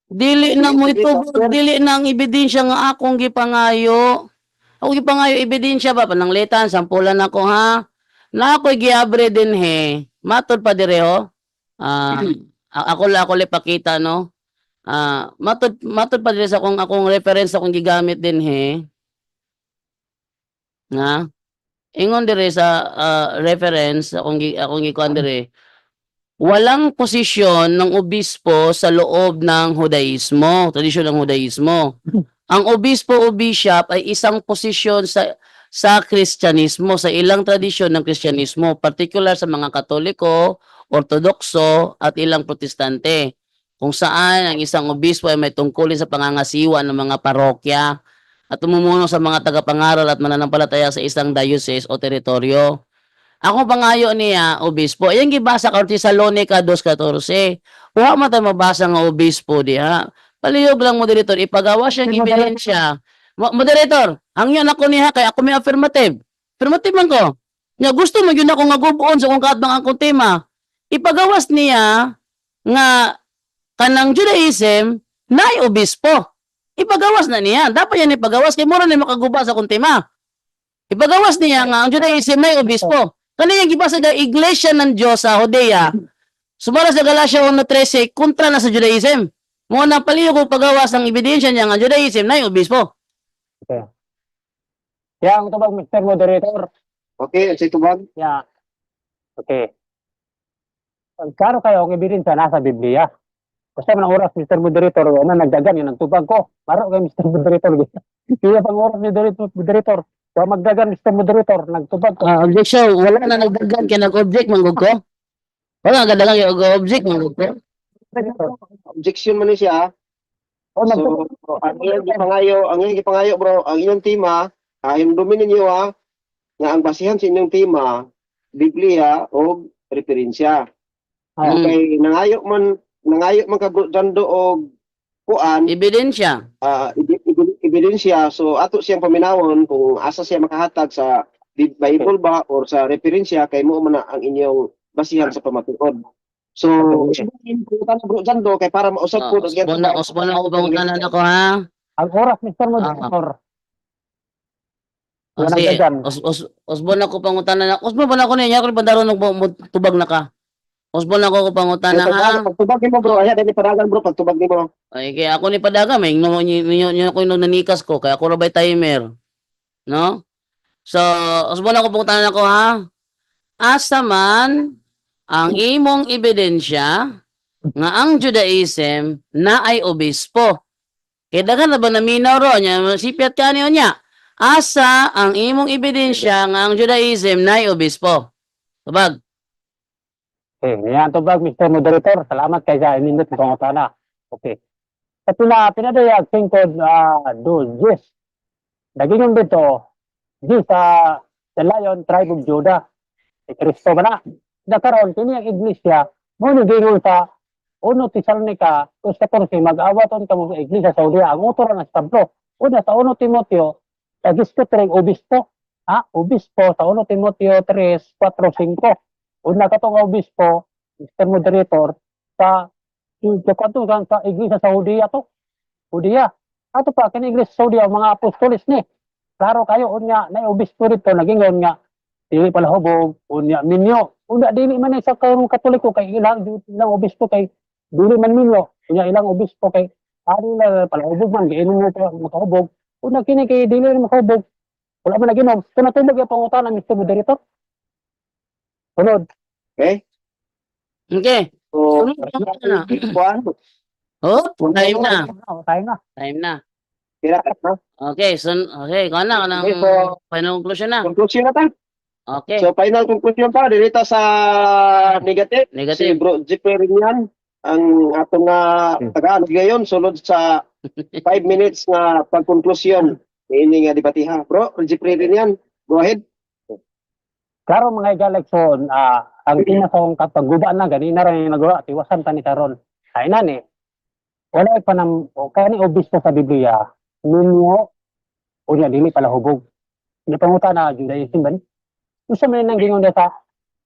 Dili na mo ito, dili na ang ebidensya nga akong gipangayo. Ako gipangayo ebidensya ba pananglitan sampulan ako ha. Na ako'y giabre din he. Matod pa direho. Ako pakita no. Matod pa dire sa akong reference akong gigamit din he. Nga. Ingon dire sa reference akong gikuan dire. Walang posisyon ng obispo sa loob ng Judaismo, tradisyon ng Judaismo. Ang obispo o bishop ay isang posisyon sa Kristyanismo, sa ilang tradisyon ng Kristyanismo, particular sa mga Katoliko, Ortodokso at ilang Protestante, kung saan ang isang obispo ay may tungkulin sa pangangasiwa ng mga parokya at tumumuno sa mga tagapangaral at mananampalataya sa isang diocese o teritoryo. Ako pangayo niya, obispo. Ayan gibasa ka sa Thessalonica 2:14. Wa man tayo mabasa nga obispo diha. Palihog lang moderator, ipagawa siyang ebidensya. Moderator, ang yun ako niya kay ako may affirmative. Affirmative man ko. Nga gusto mo yun ako nga gubuon sa kung kaatbang akong tema. Ipagawas niya nga kanang Judaism na obispo. Ipagawas na niya. Dapat yan ipagawas kay mura na makaguba sa akong tema. Ipagawas niya nga ang Judaism na obispo. Kaniyang gibasa sa Iglesia ng Diyos sa Judea. Sumala sa Galatia 1:13 kontra na sa Judaism. Mo na palihog og pagawas ang ebidensya niya nga Judaism na obispo. Okay. Yang tubag Mr. Moderator. Okay, sa tubag. Yeah. Okay. Karo kayo ang ebidensya nasa Biblia. Kasi man ang oras Mr. Moderator, ano nagdagan yun ang tubag ko. Maro kay Mr. Moderator. Kaya pang oras Moderator. So magdagan Mr. Moderator, nagtubag ko. Objection, wala na nagdagan kay nag-object manggod ko. Wala nga dalang yung object manggod ko. Objection man ni siya. O, So, ang iyong gipangayo bro, ang inyong tema, himdumin ninyo nga ang basihan sa inyong tema, Biblia o referensya. Ah. Okay, nangayo man nangayo man ka bro Jando og kuan Ebidensya. ebidensya, so ato siyang paminawon kung asa siya makahatag sa Bible ba or sa referensya kay mo man na ang inyong basihan sa pamatuod. So subukin ko ta bro Jando kay para mausab po Osbon ako pangutanan ako ha. Ang oras, Mr. Ah. Moderator. O Wala sige, ka dyan. Osbon ako pangutanan ako. Osbon ako niya ako padaro tubag na ka. Osbon ako pangutanan ha. Pagtubag mo bro, ayan dili padagan bro pagtubag nimo. Ay kaya ako ni padaga may inyo ko nung nanikas ko kaya ako ra bay timer. No? So, osbon ako pangutanan ako ha. Asa man ang imong ebidensya nga ang Judaism na ay obispo. Kaya daghan na ba naminaw ro nya sipiat ka niyo nya. Asa ang imong ebidensya nga ang Judaism na ay obispo. Tubag. Okay, yan tubag, Mr. Moderator. Salamat kay sa inindot ng pangutana. Okay. Sa pinadayag singkod do, yes. Daging dito, di sa Lion Tribe of Judah. Si Kristo ba na? Nakaroon, kini ang iglesia, mo gingon sa 1 Tesalonica, 2:14, mag-awaton ka mo sa iglesia sa Saudia. Ang utoro ng Pablo. Una sa 1 Timoteo, nagiskot rin obispo. Obispo sa 1 Timoteo 3:4-5. Una ka itong obispo, Mr. Moderator, sa iglesia sa Saudia to. Saudia. Ato pa, kini iglesia sa Saudia, mga apostolis ni. Klaro kayo, unya, na obispo rito, nagingon nga, dili pala hubog, unya, minyo. Una, dili man sa katoliko, kay ilang obispo, kay dili man minyo. Unya, ilang obispo, kay ari na pala hubog man, giinom mo pa makahubog. Una, kini kay dili rin makahubog. Wala man naginom. So, natubag yung pangutanan, Mr. Moderator. Sunod. Okay? Okay. So, Sunod. kuan, Oh, time na. Tayo na. Time na. pira ka na. Okay, okay, kana kanang Okay, so- final conclusion na. Conclusion na ta. Okay. So final conclusion pa dito sa negative. Si Negative. Bro Jipper yan ang atong nga tagaan gayon sulod sa 5 minutes nga pagkonklusyon ini nga debatiha. Bro Jipper yan. Go ahead. Klaro mga igalagsyon, ang pinakong kapagubaan na ganina rin yung nagawa, tiwasan ta ni karon. Ay na ni, wala pa ng, kaya ni obispo sa Biblia, ninyo, o niya, dili pala hubog. Hindi panguta na, Judaism ba ni? Gusto mo nang gingon sa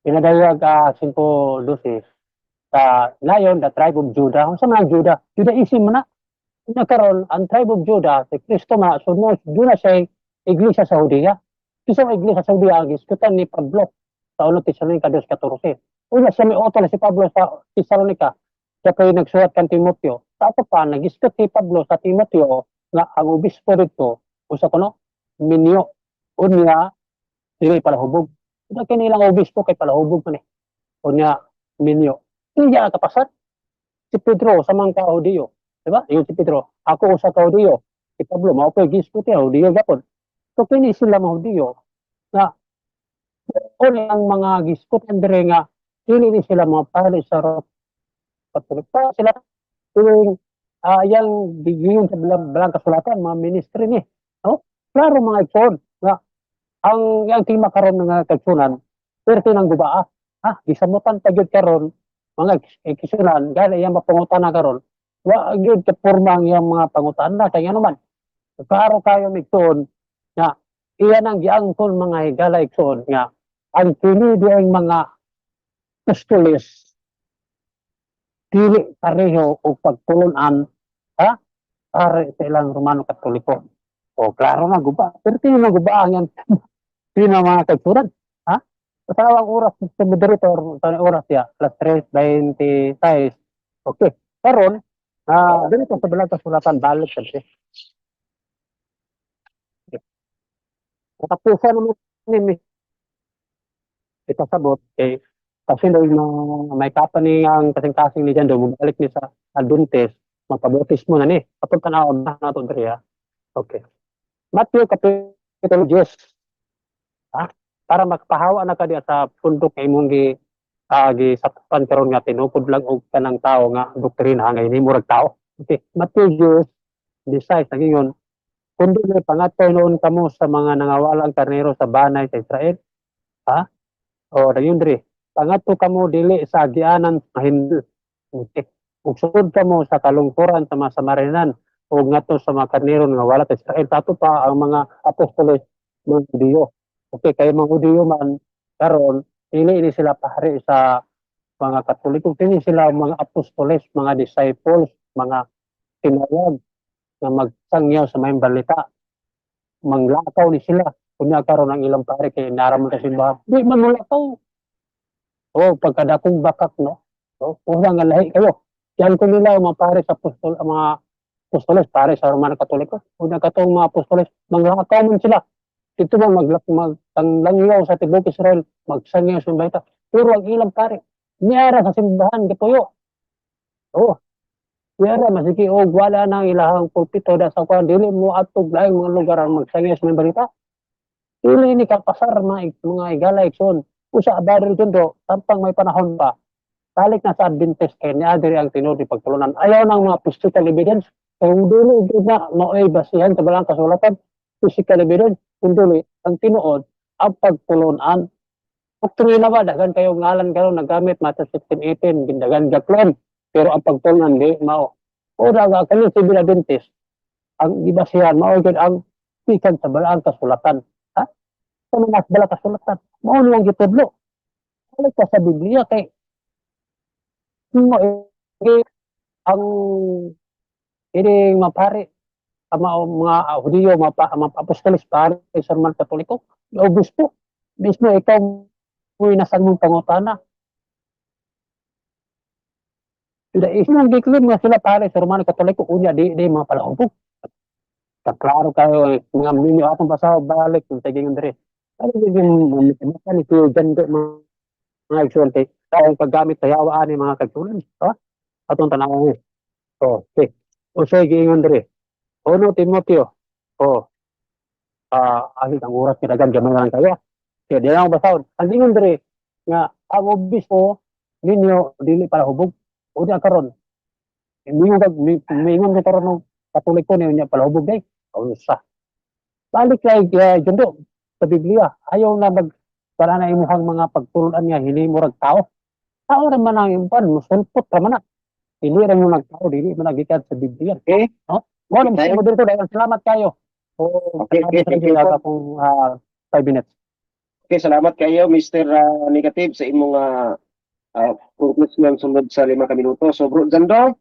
pinadayag 5:12 sa Lion, the tribe of Judah. Kung saan ang Judah? Judaism mo na. Nagkaroon, ang tribe of Judah, si Kristo ma, sunod, doon na siya iglesia sa Saudia. Isang iglesia sa Saudia, ang iskutan ni Pablo sa 1 Tesalonica 2:14. Una siya may otol si Pablo sa Tesalonica. Siya kayo nagsulat kan Timoteo. Tapos pa, nag-iskut si Pablo sa Timoteo nga ang obispo rito, usa ko no, minyo, unya, dili pala hubog. Ito kinilang obispo kay pala hubog man eh. Unya, minyo. Hindi niya kapasat. Si Pedro sa mga ka-Audio. Diba? Yung si Pedro. Ako usa ka-Audio. Si Pablo, maupoy gispo ti Audio gapon. So, kini sila mga Audio na ang mga gispo andre nga hindi sila mga pali sa patuloy pa sila tuwing yang bigyan sa belang kasulatan mga ministry ni. No? Klaro mga igsoon nga ang yang tima karon nga kagsunan perti nang gubaa. Gisamutan pa gyud karon mga ikisunan gali yang mapangutana karon. Wa gyud ka porma ang yang mga pangutana kay ano man. Klaro kayo migsoon nga iyan ang giangkon mga higala igsoon nga ang kini ang mga apostoles dili pareho o pagtulunan para sa ilang Romano Katoliko. O klaro na guba. Pero tino na guba ang yan tino mga kagsuran. Kasawang oras sa moderator sa oras ya alas 3:26. Okay. Karon dito sa belang kasulatan balik kasi. Katapusan mo ni kita sabot kasi daw may kapani ang kasing-kasing ni Jando, bumalik ni sa Aduntes, magpabotis mo na ni. Kapag tanaw na ito, Andrea. Okay. Matthew, Kapitulo 10. Para magpahawa na ka diya sa pundok kay mong gisapukan karon nga tinukod lang og kanang tao nga doktrina nga ini murag tao. Okay. Matthew 10, nagingon, kundi may pangatay noon kamo sa mga nangawalang karnero sa banay sa Israel. O, yun diri. Pangato kamo dili sa agianan sa Hindu. Okay. ug sugod ka mo sa kalungkuran sa mga Samarinan ug ngadto sa mga karnero nga wala sa Israel tato pa ang mga apostoles ng Hudiyo. Okay, kay mga Hudiyo man karon dili ni sila pahari sa mga Katoliko, kini sila mga apostoles, mga disciples, mga tinawag na magsangyaw sa may balita. Manglakaw ni sila. Kunya karon ang ilang pare kay naramon sa simbahan. Di man mulakaw. Oh, pagkadakong bakak no. So, nga lahi kayo. Yan ko nila mga pare sa apostol, mga apostoles, pare sa Romano Katoliko. Kunya katong mga apostoles, manglakaw man sila. Dito man magtanglangyaw sa tibok Israel, magsangyaw sa balita. Pero ang ilang pare, niyara sa simbahan, gipuyo. Oh, niyara, masiki, wala nang ilahang pulpito da sa kwan, dili mo atog laing mga lugar ang magsangyaw sa mga balita. Dili ni kapasar mga igala ikson. Usa baril dun do, tampang may panahon pa. Balik na sa Adventist kay niya diri ang tinuod ni pagtulunan. Ayaw ng mga physical evidence. Kaya dili gid na maoy basihan sa balang kasulatan physical evidence. Kundi ang tinuod ang pagtulunan. Doktrina ba dagan kayo ngalan karon nagamit mata 16:18 gindagan gaklon. Pero ang pagtulunan di mao. O daga kani si Adventist ang ibasihan mao gid ang pikan sa balang kasulatan. Ha? Sa mga balang kasulatan, mao nilang gitudlo. Balik ka sa Biblia kay ang ini mapari mga Hudiyo, mga apostoles, pare sa Roman Katoliko, Augusto, mismo ikaw mo inasan mong pangutana. Isang giklib nga sila pare sa Roman Katoliko, unya di mga palahubog. Kaklaro kayo, mga minyo atong basaw, balik, yung tagingan diri. Ano yung mga ni Kuya Jando, mga exulte, ang paggamit sa yawaan ni mga kagsulan. Atong tanaw mo. Okay. O siya, giingon diri. Ono Timoteo. Ahit ang oras kinagan gamay lang kayo. Kaya di lang basahon. Ang ingon diri nga ang obispo ninyo dili para hubog. O di karon. Mingon ka karon ng Katoliko niya para hubog day. O sa. Balik kay Jando sa Biblia. Ayaw na para na imuhang mga pagtulunan niya hinimurag tao. Tao rin man ang impan, musulpot ra man na. Dili rin yung nagtao, dili man nagikan sa Biblia. Okay? No? Mo dito dahil salamat kayo. Okay, thank you po. Akong 5 minutes. Okay, salamat kayo Mr. Negative sa imong conclusion sunod sa 5 ka minuto. So bro Jando,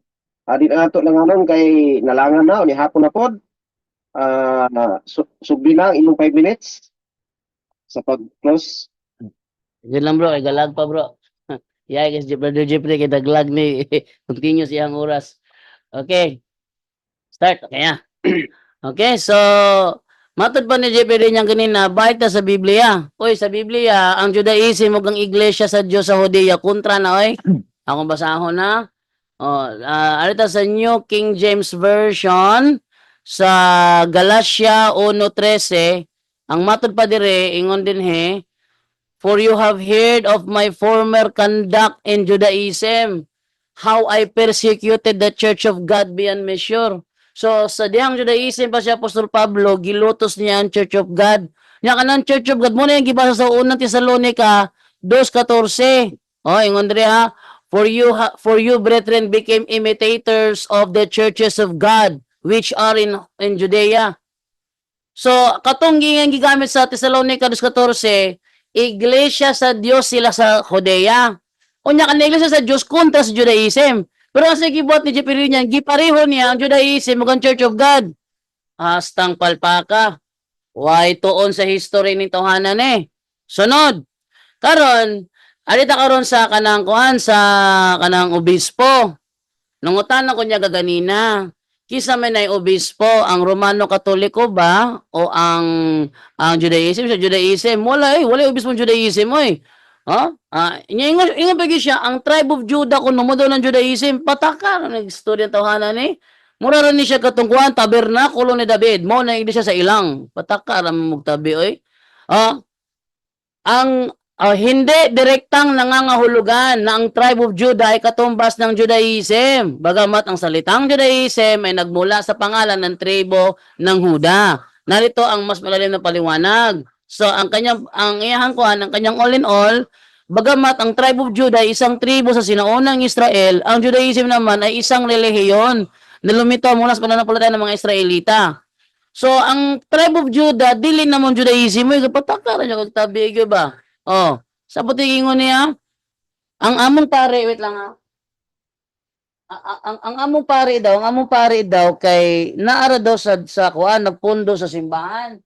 di na nato lang anon kay nalangan na ni hapon na pod. Subli lang imong 5 minutes sa pag-close. Yun lang bro, ay galag pa bro. Yeah, guys, Brother Jeffrey, kita glag ni continuous iyang oras. Okay. Start. Kaya. Okay, so matod pa ni Jeffrey niyang kanina, balik na sa Biblia. Oy, sa Biblia, ang Judaism ug ang Iglesia sa Dios sa Judea kontra na oy. Akong basahon na. Alita sa New King James Version sa Galatia 1:13, ang matod pa dire ingon din he, for you have heard of my former conduct in Judaism, how I persecuted the church of God beyond measure. So, sa diyang Judaism pa si Apostol Pablo, gilutos niya ang church of God. Niya kanang church of God, muna yung gibasa sa unang Tesalonica 2:14. Ingon dire ha, for you brethren became imitators of the churches of God, which are in Judea. So, katong gigamit sa Tesalonica 2:14, iglesia sa Dios sila sa Judea. Unya kan iglesia sa Dios kontra sa Judaism. Pero ang gibuhat ni Jeffrey niyan, gipareho niya ang Judaism ug ang Church of God. Hastang palpaka. Why tuon sa history ni tawhanan Sunod. Karon, alita karon sa kanang kanang obispo. Nangutan ko niya gaganina. Kisa man ay obispo, ang Romano Katoliko ba o ang Judaism? Sa Judaism, wala obispo ng Judaism ingon pa siya, ang tribe of Judah kung numudo ng Judaism, pataka nag-istorya tawhanan mura rin siya katungkuhan tabernakulo ni David, mo na iglesia sa ilang, pataka ram mugtabi ang hindi direktang nangangahulugan na ang tribe of Judah ay katumbas ng Judaism. Bagamat ang salitang Judaism ay nagmula sa pangalan ng tribo ng Huda. Narito ang mas malalim na paliwanag. So ang kanyang all in all, Bagamat ang tribe of Judah ay isang tribo sa sinaunang Israel, ang Judaism naman ay isang relihiyon na lumitaw mula sa pananampalataya ng mga Israelita. So, ang tribe of Judah, dili namang Judaism, ay kapatakaran niya kagtabi, ba? Oh, sa putingon niya, ang among pare, wait lang ha. Ang among pare daw kay naara daw sa kuan nagpundo sa simbahan.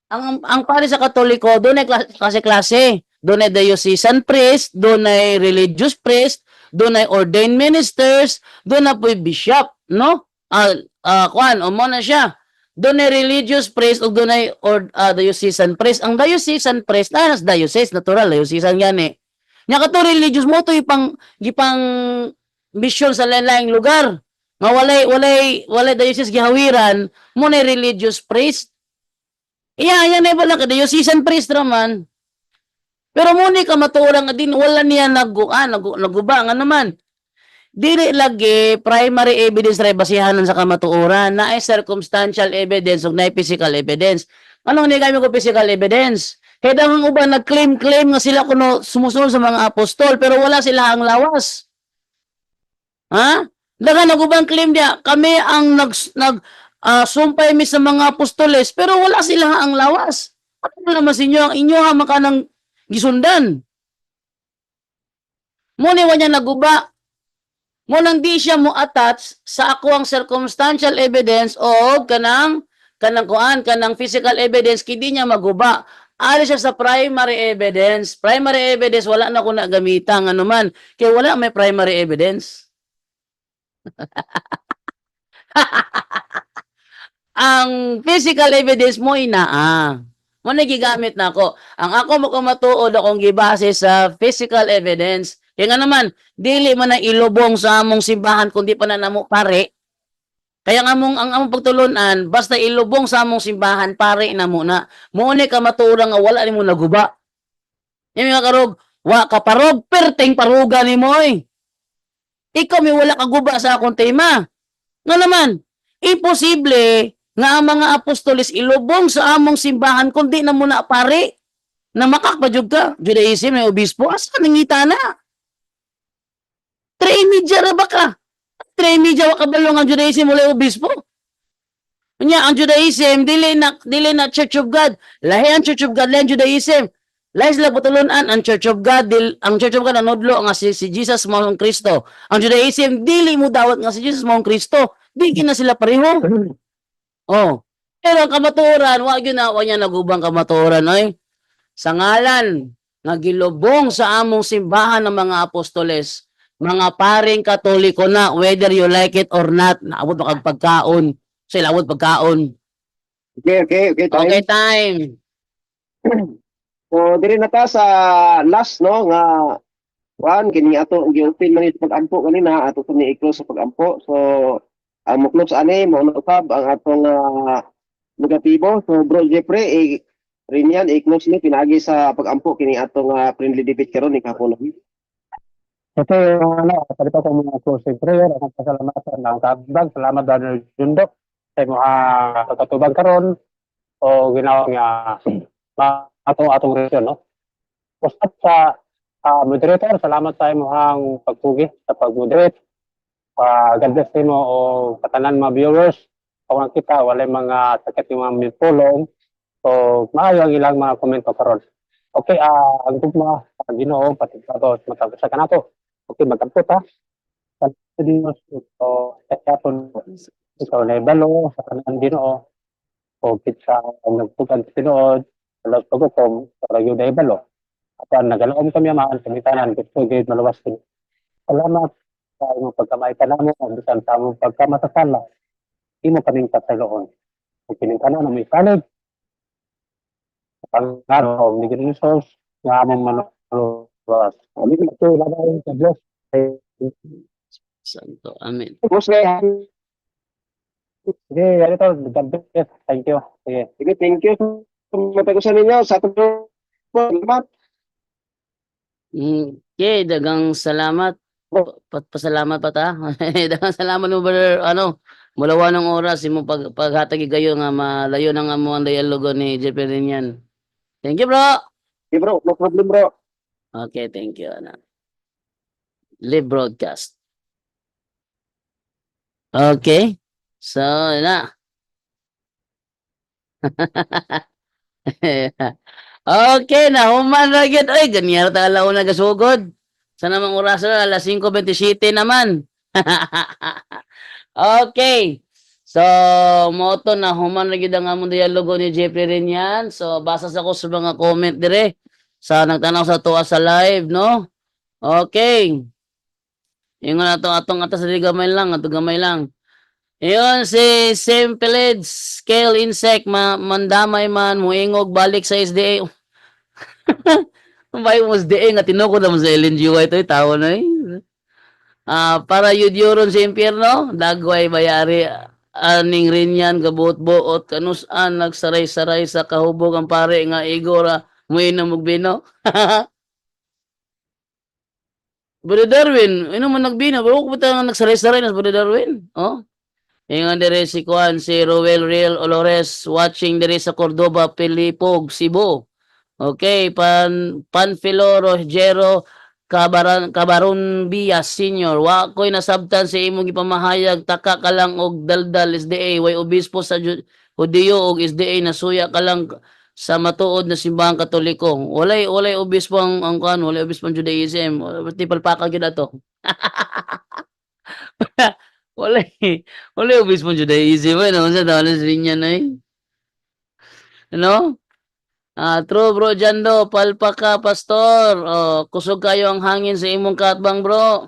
Ang pare sa Katoliko doon ay klase-klase. Doon ay diocesan priest, doon ay religious priest, doon ay ordained ministers, doon na po bishop, no? Kuan, o mo na siya. Doon ay religious priest o doon ay diocesan priest. Ang diocesan priest, nas diocese, natural, diocesan yan eh. Nya kato religious mo to ipang mission sa lain-laing lugar. Nga walay diocese gihawiran mo na religious priest. Yan ay wala ka diocesan priest raman. Pero mo ni ka matuorang din wala niya naguba nga naman. Dili lagi primary evidence ray basihanan sa kamatuoran na ay circumstantial evidence ug na physical evidence. Anong ni kami ko physical evidence? Kaya daw ang uban nag-claim nga sila kuno sumusunod sa mga apostol pero wala sila ang lawas. Ha? Daga nagubang claim dia, kami ang sumpay mi sa mga apostoles, pero wala sila ang lawas. Ano naman sa inyo, ang inyo ha makanang gisundan. Muna wa niya naguba. Munang di siya mo attach sa ako ang circumstantial evidence o kanang physical evidence, kidi niya maguba. Ali siya sa primary evidence. Primary evidence, wala na ko na gamitan, ano man. Kaya wala may primary evidence. Ang physical evidence mo inaa. Mo nagigamit na ako. Ang ako mo kumatuod akong gibase sa physical evidence. Kaya nga naman, dili man na ilubong sa among simbahan kundi pa na namo pare. Kaya nga ang among pagtulunan, basta ilubong sa among simbahan, pare na muna. Muna ka matuurang nga wala ni mo naguba. Yung mga karog, wa ka parog, perteng paruga ni mo eh. Ikaw may wala kaguba sa akong tema. Nga naman, imposible nga ang mga apostoles ilubong sa among simbahan kundi na muna pare na makakpadyog ka. Judaism na obispo, asa nangita na? Tre-media ra ba ka? Tre-media wa kabalo nga Judaism wala obispo. Nya ang Judaism dili na Church of God. Lahi ang Church of God, lahi ang Judaism. Lahi sila putulunan ang Church of God, ang Church of God nanudlo nga si Jesus maong Kristo. Ang Judaism dili mo dawat nga si Jesus maong Kristo. Di na sila pareho. Oh. Pero ang kamatuoran, wa gyud na wa niya nagubang kamatuoran oy. Sa ngalan nga gilubong sa among simbahan ng mga apostoles, mga paring Katoliko na whether you like it or not, naabot mo kag pagkaon. So ilawod pagkaon. Okay, time. Okay, time. So diri na ta sa last no nga kini ato gi-open man ito pag-ampo kanina ato to ni i-close sa pag-ampo. So ang mo-close ani mo usab ang atong negatibo. So bro Jeffrey rin yan i-close ni pinagi sa pag-ampo kini atong friendly debate karon ni kapon. Ito yung palito ko mga closing prayer. Ang pasalamatan ng kabag. Salamat Brother Jundok sa mga pagkatubag karon o ginawa niya atong resyon, no? Usap sa moderator, salamat sa imong pagpugi sa pag-moderate. God bless mo o katanan mga viewers. Kung kita, walay mga sakit yung mga mitulong. So, maayo ang ilang mga komento karon. Okay, ang tugma, Ginoo, pati ito, matapos sa kanato. Okay, magkampot ha. Sa Diyos, ito, ikaw na ibalo, sa kanan Ginoo. O kita, ang nagpugan sa Pinood, alas pagkukom, para yun na ibalo. At nagalaom kami amaan, kamitanan, gusto gayud maluwas din. Salamat sa imong pagkamay ka namo, ang bisan sa imong pagkamasasala. Imo kaming pasaloon. Kung piningkanan na may salig, pangaraw, ni Jesus, nga among maluwas. Amin ito, lagay sa Diyos. Santo. Amen. Sige, yan ito. God bless. Thank you. Sige, thank you. Matagusan ninyo sa ato. Salamat. Okay, dagang salamat. Pasalamat pa ta. Dagang salamat mo brother, mulawa ng oras imo paghatag gayo nga malayo nang amo ang dialogo ni Jeffrey yan. Thank you, bro. Okay bro, no problem bro. Okay, thank you. Ano. Live broadcast. Okay. So, na. Okay, na human ra gyud. Ay, ganyan ta alaw na gasugod. Sa namang oras na alas 5:27 naman. Okay. So, moto na human ra gyud ang among dialogo ni Jeffrey rin yan. So, basa sa ko sa mga comment dire sa nagtanaw sa tuwa sa live, no? Okay. Ingon atong atas gamay lang, ato gamay lang. Iyon si Simplid Scale Insect mandamay man muingog balik sa SDA. May mo SDA nga tinukod na mo sa LNGY ito tawo na para yudyuron sa impyerno dagway bayari aning rin yan gabuot-buot kanusan nagsaray-saray sa kahubog ang pare nga igora muinom og bino. Brother Darwin, ino man nagbino, pero ko nga nagsaray-saray na Brother Darwin. Oh. Ingon dire si Juan, si Roel Real Olores watching dire sa Cordoba, Pilipog, Cebu. Okay, Panfilo Rogero Cabaron Bias Senior. Wa ko'y nasabtan sa imong ipamahayag taka ka lang og daldal SDA way obispo sa Hudiyo og SDA nasuya ka lang sa matuod na simbahang Katoliko. Walay obispo ang kuan, walay obispo ang Judaism. Pati palpaka gyud ato. Wala obispo Judaism no sa dalas rin yan ay. Ano? True bro Jando, palpaka pastor. Kusog kayo ang hangin sa imong katbang bro.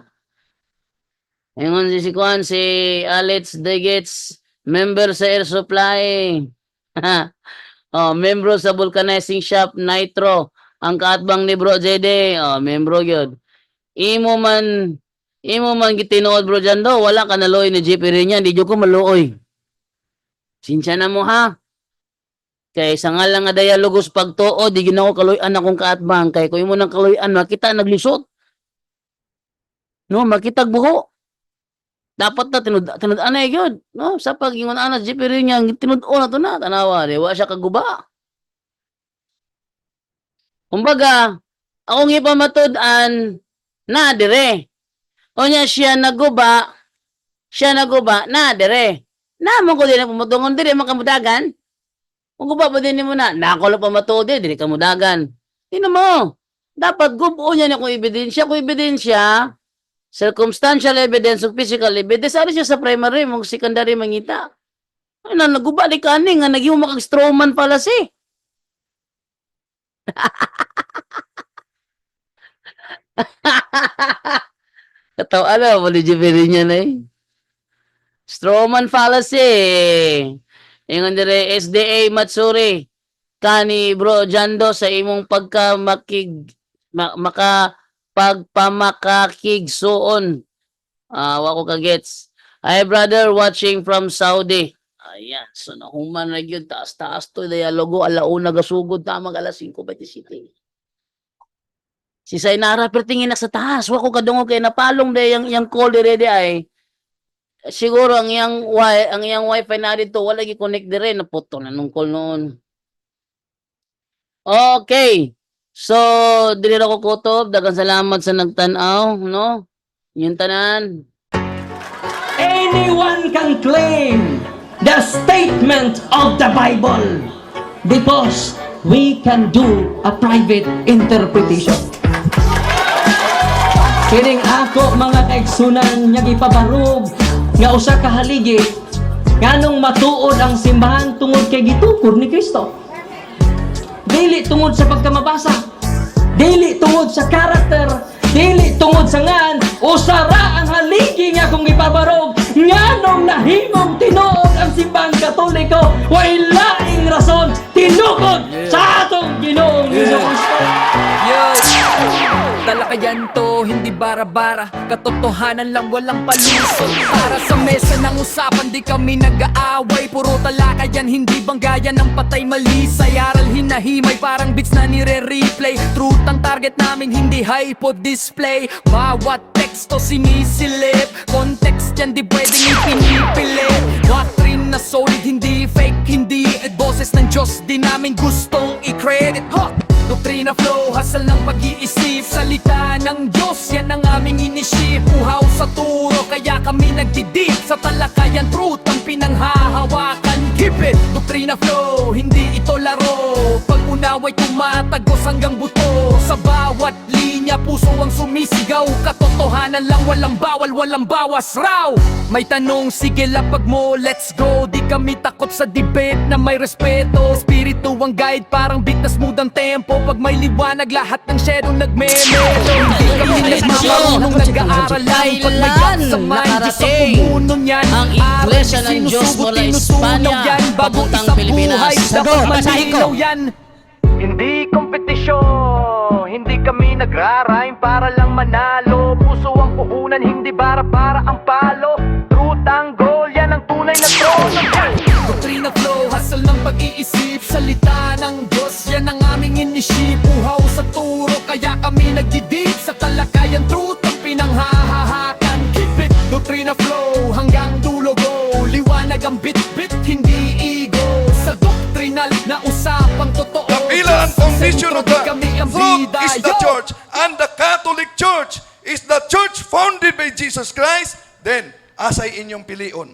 Ingon si Kwan, si Alex Degets, member sa Air Supply. Membro sa vulcanizing shop Nitro. Ang katbang ni bro JD, membro gyud. Imo man gitinuod bro Jando, wala ka naloy ni GP rin yan, di ko maluoy. Sinsya na mo ha. Kay sa nga lang nga dialogos pagtuo, di ginawa kaloy-an akong kaatbang. Kay kung imo nang kaloy-an, makita naglisot. No, makita buho. Dapat na tinud-anay gyud. No, sa pag-ingon ana GP rin yan, tinud-o na to na, tanawa. Di, wa siya kaguba. Kumbaga, akong ipamatud-an, na dire. O niya siya naguba, na dire. Namo ko din pumutungon dire makamudagan. Kung guba pa din mo na, nakolo pa matuod dire kamudagan. Tino mo, dapat gubo niya kung ebidensya, circumstantial evidence ug physical evidence, ari siya sa primary, mong secondary mangita. Ay na, naguba di ka nga, naging makag strawman pala si. Kataw mo ni Jeffrey niya na eh. Strawman fallacy. Ingon dire SDA Matsuri. Kani bro Jando sa imong pagpamakakig suon. Wa ko kagets. Hi brother watching from Saudi. Ayan, so nahuman na gyud taas-taas to dialogo alauna gasugod tamang alas 5:27. Si Sainara pertingin na sa taas, wa ko kadungog kay napalong day yang call ready ay. Siguro ang iyang wifi na dito wala gi connect dire na puto na nung call noon. Okay. So, dili ra ko kutob, daghang salamat sa nagtan-aw, no? Yung tanan. Anyone can claim the statement of the Bible because we can do a private interpretation. Kining ako mga kaigsunan nga gipabarog nga usa ka haligi nganong matuod ang simbahan tungod kay gitukod ni Kristo. Dili tungod sa pagkamabasa, dili tungod sa karakter, dili tungod sa ngan, usara ang haligi nga kung gipabarog nganong nahimong tinuod ang simbahan Katoliko, way laing rason tinukod sa atong Ginoong Hesus Kristo. Talakayan to, hindi bara-bara, katotohanan lang walang palusot. Para sa mesa ng usapan, di kami nag-aaway, puro talakayan, hindi banggayan ng patay malisay. Aral hinahimay, parang beats na nire-replay. Truth ang target namin, hindi hypo display. Bawat teksto sinisilip, context yan di pwedeng ipinipilit. Doctrine na solid, hindi fake, hindi boses ng Diyos, di namin gustong i-credit. Doktrina flow, hasal ng pag-iisip. Salita ng Diyos, yan ang aming inisip. Uhaw sa turo, kaya kami nagdidip. Sa talakayan, truth ang pinanghahawakan. Keep it! Doktrina flow, hindi ito laro. Pag-unaway tumatagos hanggang buto. Sa bawat linya, puso ang sumisigaw. Katotohanan lang, walang bawal, walang bawas raw. May tanong, sige lapag mo, let's go. Di kami takot sa debate na may respeto. Espiritu ang guide, parang beat na smooth ang tempo. Pag may liwanag, lahat ng shadow nagme-melo. Hindi kami nagmamarunong nag-aaral lang. Pag may gap sa mind, isang pumuno niyan. Ang Iglesia ng Diyos mula Espanya, papuntang Pilipinas. Dapat malinaw yan. Hindi kompetisyon, hindi kami nagra-rhyme para lang manalo. Puso ang puhunan, hindi para ang palo. Truth ang goal, yan ang tunay na trono. Doktrina flow, hasal ng pag-iisip. Salita ng Diyos, yan ang aming inisip. Uhaw sa turo, kaya kami nagdidip. Sa talakayan, truth ang pinanghahahakan. Keep it, doktrina flow, hanggang dulo go. Liwanag ang bit-bit, hindi ego. Sa doktrinal na usapang totoo. The pillar and foundation of the Kami ang truth bida, is the yo! church, and the Catholic Church is the church founded by Jesus Christ. Then, asay inyong pilion.